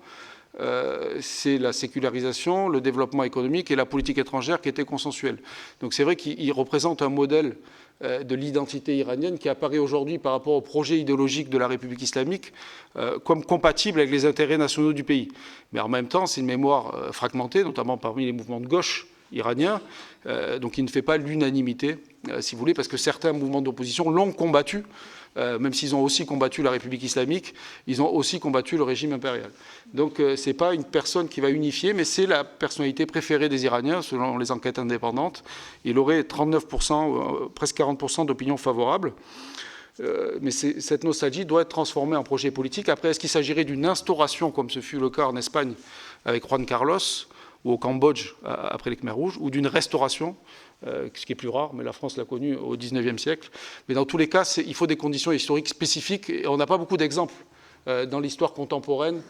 C'est la sécularisation, le développement économique et la politique étrangère qui étaient consensuelles. Donc c'est vrai qu'il représente un modèle de l'identité iranienne qui apparaît aujourd'hui par rapport au projet idéologique de la République islamique comme compatible avec les intérêts nationaux du pays. Mais en même temps, c'est une mémoire fragmentée, notamment parmi les mouvements de gauche iraniens, donc il ne fait pas l'unanimité, si vous voulez, parce que certains mouvements d'opposition l'ont combattu, même s'ils ont aussi combattu la République islamique, ils ont aussi combattu le régime impérial. Donc ce n'est pas une personne qui va unifier, mais c'est la personnalité préférée des Iraniens, selon les enquêtes indépendantes. Il aurait 39%, presque 40% d'opinion favorable. Mais cette nostalgie doit être transformée en projet politique. Après, est-ce qu'il s'agirait d'une instauration, comme ce fut le cas en Espagne avec Juan Carlos, ou au Cambodge après les Khmers rouges, ou d'une restauration, ce qui est plus rare, mais la France l'a connu au XIXe siècle. Mais dans tous les cas, il faut des conditions historiques spécifiques, et on n'a pas beaucoup d'exemples dans l'histoire contemporaine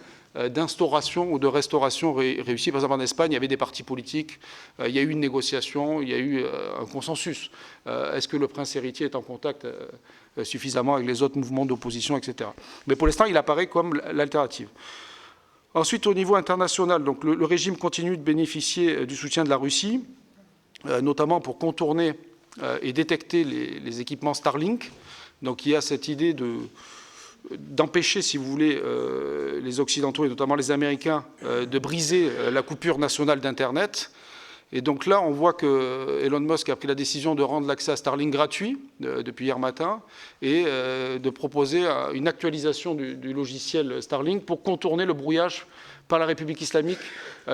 d'instauration ou de restauration réussie. Par exemple, en Espagne, il y avait des partis politiques, il y a eu une négociation, il y a eu un consensus. Est-ce que le prince héritier est en contact suffisamment avec les autres mouvements d'opposition, etc. Mais pour l'instant, il apparaît comme l'alternative. Ensuite, au niveau international, donc le régime continue de bénéficier du soutien de la Russie, notamment pour contourner et détecter les équipements Starlink. Donc il y a cette idée d'empêcher, si vous voulez, les Occidentaux et notamment les Américains de briser la coupure nationale d'Internet. Et donc là, on voit que Elon Musk a pris la décision de rendre l'accès à Starlink gratuit depuis hier matin et de proposer une actualisation du logiciel Starlink pour contourner le brouillage par la République islamique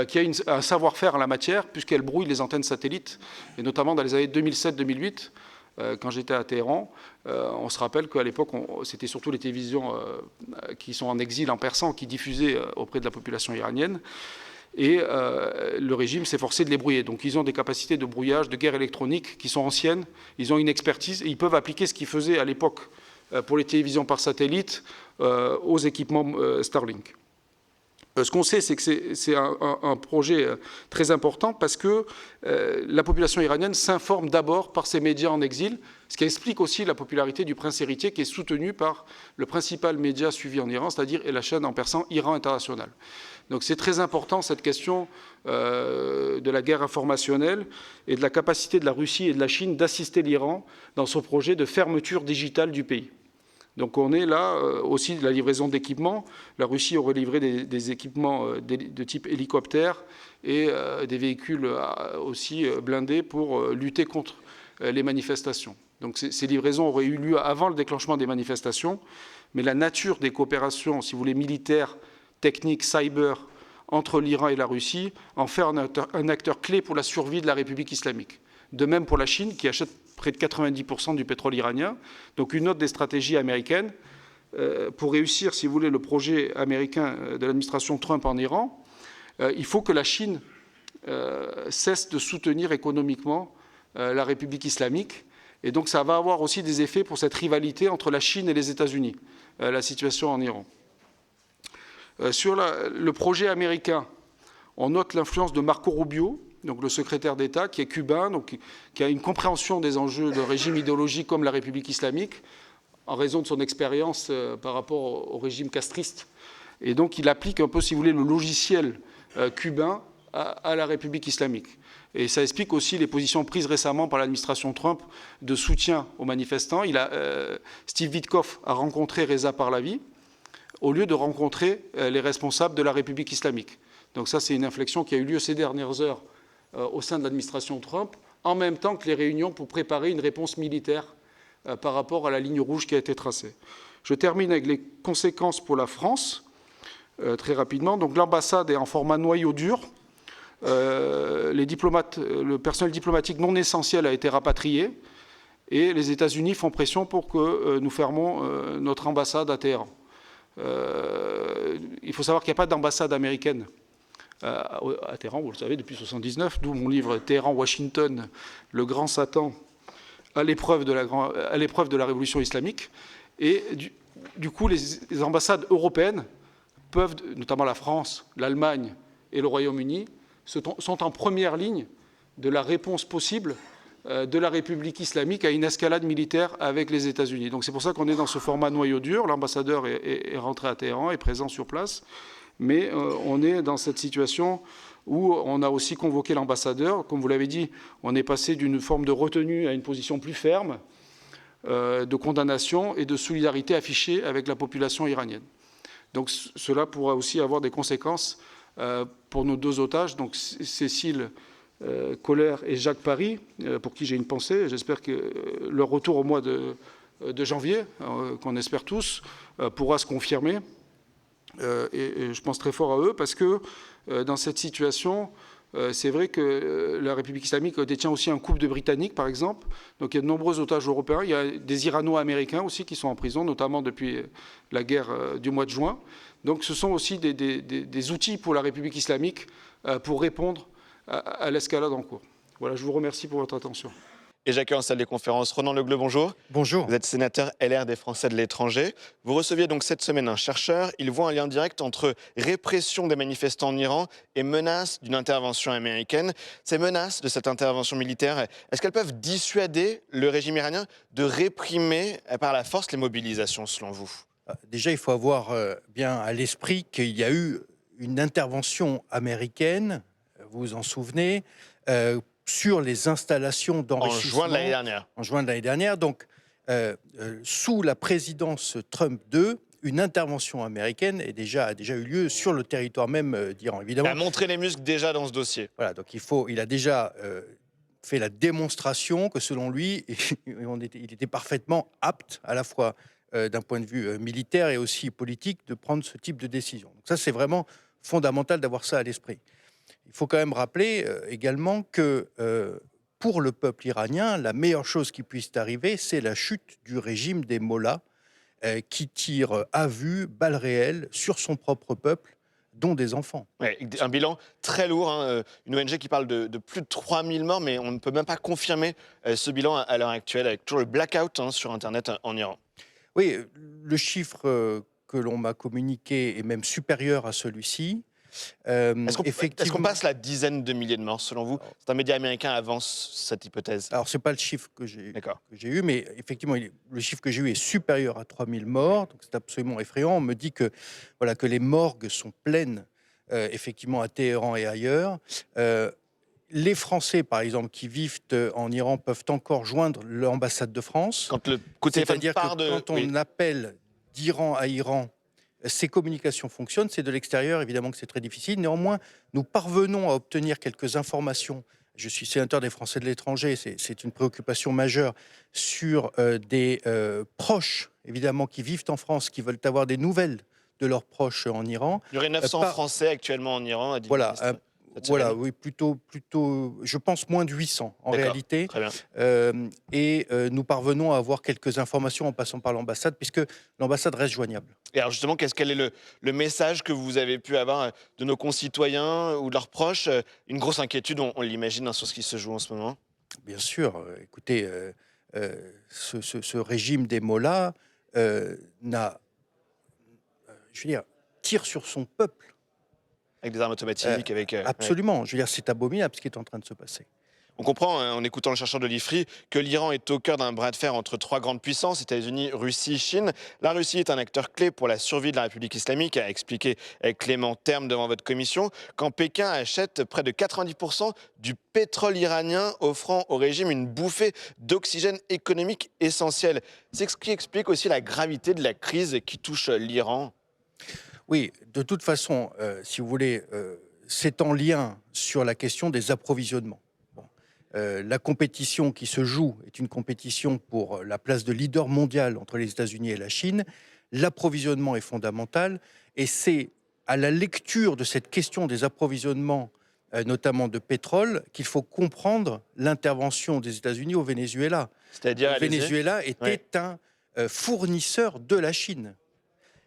qui a un savoir-faire en la matière puisqu'elle brouille les antennes satellites, et notamment dans les années 2007-2008, quand j'étais à Téhéran. On se rappelle qu'à l'époque, c'était surtout les télévisions qui sont en exil en persan qui diffusaient auprès de la population iranienne. Et le régime s'est forcé de les brouiller. Donc ils ont des capacités de brouillage, de guerre électronique qui sont anciennes, ils ont une expertise et ils peuvent appliquer ce qu'ils faisaient à l'époque pour les télévisions par satellite aux équipements Starlink. Ce qu'on sait, c'est que c'est un projet très important parce que la population iranienne s'informe d'abord par ses médias en exil, ce qui explique aussi la popularité du prince héritier qui est soutenu par le principal média suivi en Iran, c'est-à-dire la chaîne en persan Iran International. Donc c'est très important cette question de la guerre informationnelle et de la capacité de la Russie et de la Chine d'assister l'Iran dans son projet de fermeture digitale du pays. Donc on est là aussi de la livraison d'équipements. La Russie aurait livré des équipements de type hélicoptère et des véhicules aussi blindés pour lutter contre les manifestations. Donc ces livraisons auraient eu lieu avant le déclenchement des manifestations, mais la nature des coopérations, si vous voulez, militaires, techniques, cyber, entre l'Iran et la Russie, en fait un acteur clé pour la survie de la République islamique. De même pour la Chine, qui achète près de 90% du pétrole iranien. Donc une autre des stratégies américaines pour réussir, si vous voulez, le projet américain de l'administration Trump en Iran, il faut que la Chine cesse de soutenir économiquement la République islamique. Et donc ça va avoir aussi des effets pour cette rivalité entre la Chine et les États-Unis, la situation en Iran. Sur le projet américain, on note l'influence de Marco Rubio, donc le secrétaire d'État, qui est cubain, donc qui a une compréhension des enjeux de régime idéologique comme la République islamique, en raison de son expérience par rapport au régime castriste. Et donc il applique un peu, si vous voulez, le logiciel cubain à la République islamique. Et ça explique aussi les positions prises récemment par l'administration Trump de soutien aux manifestants. Steve Witkoff a rencontré Reza Pahlavi au lieu de rencontrer les responsables de la République islamique. Donc ça, c'est une inflexion qui a eu lieu ces dernières heures au sein de l'administration Trump, en même temps que les réunions pour préparer une réponse militaire par rapport à la ligne rouge qui a été tracée. Je termine avec les conséquences pour la France, très rapidement. Donc l'ambassade est en format noyau dur. Le personnel diplomatique non essentiel a été rapatrié et les États-Unis font pression pour que nous fermons notre ambassade à Téhéran. Il faut savoir qu'il n'y a pas d'ambassade américaine à Téhéran, vous le savez, depuis 1979, d'où mon livre Téhéran-Washington, le grand Satan à l'épreuve de la révolution islamique. Et du coup, les ambassades européennes peuvent, notamment la France, l'Allemagne et le Royaume-Uni, sont en première ligne de la réponse possible de la République islamique à une escalade militaire avec les États-Unis. Donc c'est pour ça qu'on est dans ce format noyau dur. L'ambassadeur est rentré à Téhéran, est présent sur place, mais on est dans cette situation où on a aussi convoqué l'ambassadeur. Comme vous l'avez dit, on est passé d'une forme de retenue à une position plus ferme, de condamnation et de solidarité affichée avec la population iranienne. Donc cela pourra aussi avoir des conséquences pour nos deux otages, donc Cécile Kohler et Jacques Paris, pour qui j'ai une pensée. J'espère que leur retour au mois de janvier, qu'on espère tous, pourra se confirmer. Et je pense très fort à eux parce que dans cette situation, c'est vrai que la République islamique détient aussi un couple de Britanniques, par exemple. Donc il y a de nombreux otages européens. Il y a des Irano-Américains aussi qui sont en prison, notamment depuis la guerre du mois de juin. Donc ce sont aussi des outils pour la République islamique pour répondre à l'escalade en cours. Voilà, je vous remercie pour votre attention. Et j'accueille en salle des conférences Ronan Le Gleut, bonjour. Bonjour. Vous êtes sénateur LR des Français de l'étranger. Vous receviez donc cette semaine un chercheur. Il voit un lien direct entre répression des manifestants en Iran et menace d'une intervention américaine. Ces menaces de cette intervention militaire, est-ce qu'elles peuvent dissuader le régime iranien de réprimer par la force les mobilisations, selon vous? Déjà, il faut avoir bien à l'esprit qu'il y a eu une intervention américaine, vous vous en souvenez, sur les installations d'enrichissement. En juin de l'année dernière. En juin de l'année dernière. Donc, sous la présidence Trump II, une intervention américaine a déjà eu lieu sur le territoire même d'Iran, évidemment. Il a montré les muscles déjà dans ce dossier. Voilà, donc il a déjà fait la démonstration que, selon lui, il était parfaitement apte, à la fois d'un point de vue militaire et aussi politique, de prendre ce type de décision. Donc ça, c'est vraiment fondamental d'avoir ça à l'esprit. Il faut quand même rappeler également que pour le peuple iranien, la meilleure chose qui puisse arriver, c'est la chute du régime des mollahs qui tire à vue, balles réelles, sur son propre peuple, dont des enfants. Ouais, un bilan très lourd, hein, une ONG qui parle de plus de 3000 morts, mais on ne peut même pas confirmer ce bilan à l'heure actuelle, avec toujours le blackout sur Internet en Iran. Oui, le chiffre que l'on m'a communiqué est même supérieur à celui-ci. Est-ce qu'on passe la dizaine de milliers de morts, selon vous? C'est un média américain avance cette hypothèse. Alors, ce n'est pas le chiffre que j'ai eu, mais effectivement, le chiffre que j'ai eu est supérieur à 3000 morts, donc c'est absolument effrayant. On me dit que, voilà, que les morgues sont pleines, effectivement, à Téhéran et ailleurs. Les Français, par exemple, qui vivent en Iran peuvent encore joindre l'ambassade de France. Quand le coup de téléphone C'est-à-dire part que quand on appelle d'Iran à Iran, ces communications fonctionnent. C'est de l'extérieur, évidemment que c'est très difficile. Néanmoins, nous parvenons à obtenir quelques informations. Je suis sénateur des Français de l'étranger, c'est une préoccupation majeure sur des proches, évidemment, qui vivent en France, qui veulent avoir des nouvelles de leurs proches en Iran. Il y aurait 900 Français actuellement en Iran, a dit voilà, le ministre. Voilà, oui, plutôt, je pense moins de 800 en réalité. Très bien. Nous parvenons à avoir quelques informations en passant par l'ambassade, puisque l'ambassade reste joignable. Et alors justement, quel est le message que vous avez pu avoir de nos concitoyens ou de leurs proches? Une grosse inquiétude, on l'imagine, sur ce qui se joue en ce moment. Bien sûr, écoutez, ce régime des mollahs tire sur son peuple. Avec des armes automatiques, absolument. Je veux dire, c'est abominable ce qui est en train de se passer. On comprend, en écoutant le chercheur de l'IFRI, que l'Iran est au cœur d'un bras de fer entre trois grandes puissances, États-Unis, Russie, Chine. La Russie est un acteur clé pour la survie de la République islamique, a expliqué Clément Terme devant votre commission, quand Pékin achète près de 90% du pétrole iranien, offrant au régime une bouffée d'oxygène économique essentielle. C'est ce qui explique aussi la gravité de la crise qui touche l'Iran. Oui, de toute façon, si vous voulez, c'est en lien sur la question des approvisionnements. Bon. La compétition qui se joue est une compétition pour la place de leader mondial entre les États-Unis et la Chine. L'approvisionnement est fondamental et c'est à la lecture de cette question des approvisionnements, notamment de pétrole, qu'il faut comprendre l'intervention des États-Unis au Venezuela. C'est-à-dire, le Venezuela était un fournisseur de la Chine.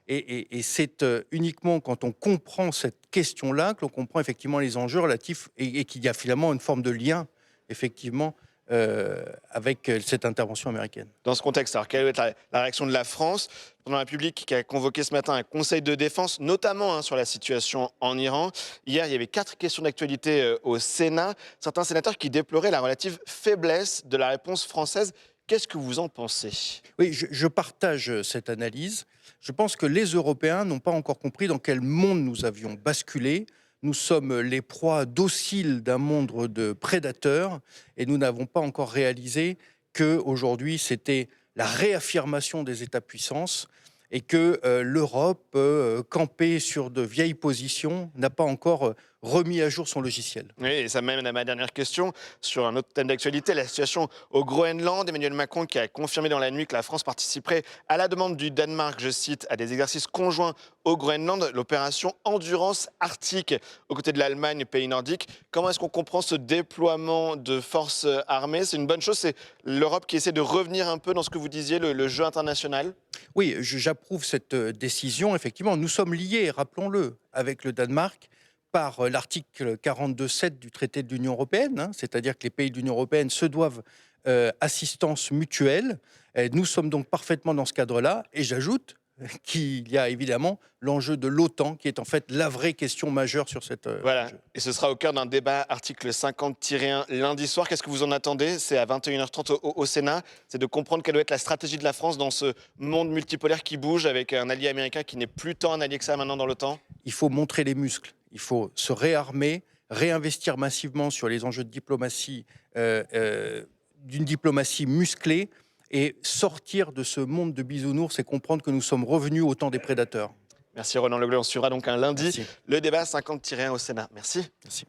Et c'est uniquement quand on comprend cette question-là que l'on comprend effectivement les enjeux relatifs et qu'il y a finalement une forme de lien, effectivement, avec cette intervention américaine. Dans ce contexte, alors quelle est la réaction de la France? Pendant la République qui a convoqué ce matin un conseil de défense, notamment sur la situation en Iran. Hier, il y avait 4 questions d'actualité au Sénat. Certains sénateurs qui déploraient la relative faiblesse de la réponse française. Qu'est-ce que vous en pensez? Oui, je partage cette analyse. Je pense que les Européens n'ont pas encore compris dans quel monde nous avions basculé. Nous sommes les proies dociles d'un monde de prédateurs et nous n'avons pas encore réalisé qu'aujourd'hui, c'était la réaffirmation des États-puissances et que l'Europe, campée sur de vieilles positions, n'a pas encore remis à jour son logiciel. Oui, et ça m'amène à ma dernière question sur un autre thème d'actualité, la situation au Groenland. Emmanuel Macron qui a confirmé dans la nuit que la France participerait à la demande du Danemark, je cite, à des exercices conjoints au Groenland, l'opération Endurance Arctique, aux côtés de l'Allemagne, pays nordique. Comment est-ce qu'on comprend ce déploiement de forces armées? C'est une bonne chose, c'est l'Europe qui essaie de revenir un peu dans ce que vous disiez, le jeu international? Oui, j'approuve cette décision. Effectivement, nous sommes liés, rappelons-le, avec le Danemark par l'article 42.7 du traité de l'Union européenne, c'est-à-dire que les pays de l'Union européenne se doivent assistance mutuelle. Nous sommes donc parfaitement dans ce cadre-là. Et j'ajoute qu'il y a évidemment l'enjeu de l'OTAN, qui est en fait la vraie question majeure sur cette... Voilà, et ce sera au cœur d'un débat article 50-1 lundi soir. Qu'est-ce que vous en attendez? C'est à 21h30 au Sénat. C'est de comprendre quelle doit être la stratégie de la France dans ce monde multipolaire qui bouge, avec un allié américain qui n'est plus tant un allié que ça maintenant dans l'OTAN. Il faut montrer les muscles. Il faut se réarmer, réinvestir massivement sur les enjeux de diplomatie, d'une diplomatie musclée, et sortir de ce monde de bisounours et comprendre que nous sommes revenus au temps des prédateurs. Merci Ronan Le Gleut. On suivra donc un lundi. Merci. Le débat 50-1 au Sénat. Merci. Merci.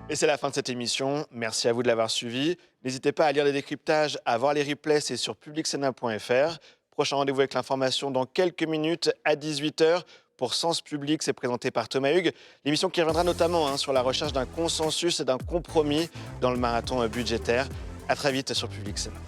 Et c'est la fin de cette émission. Merci à vous de l'avoir suivi. N'hésitez pas à lire les décryptages, à voir les replays, c'est sur publicsénat.fr. Prochain rendez-vous avec l'information dans quelques minutes à 18h. Pour Sens Public, c'est présenté par Thomas Hugues. L'émission qui reviendra notamment sur la recherche d'un consensus et d'un compromis dans le marathon budgétaire. À très vite sur Public Sénat.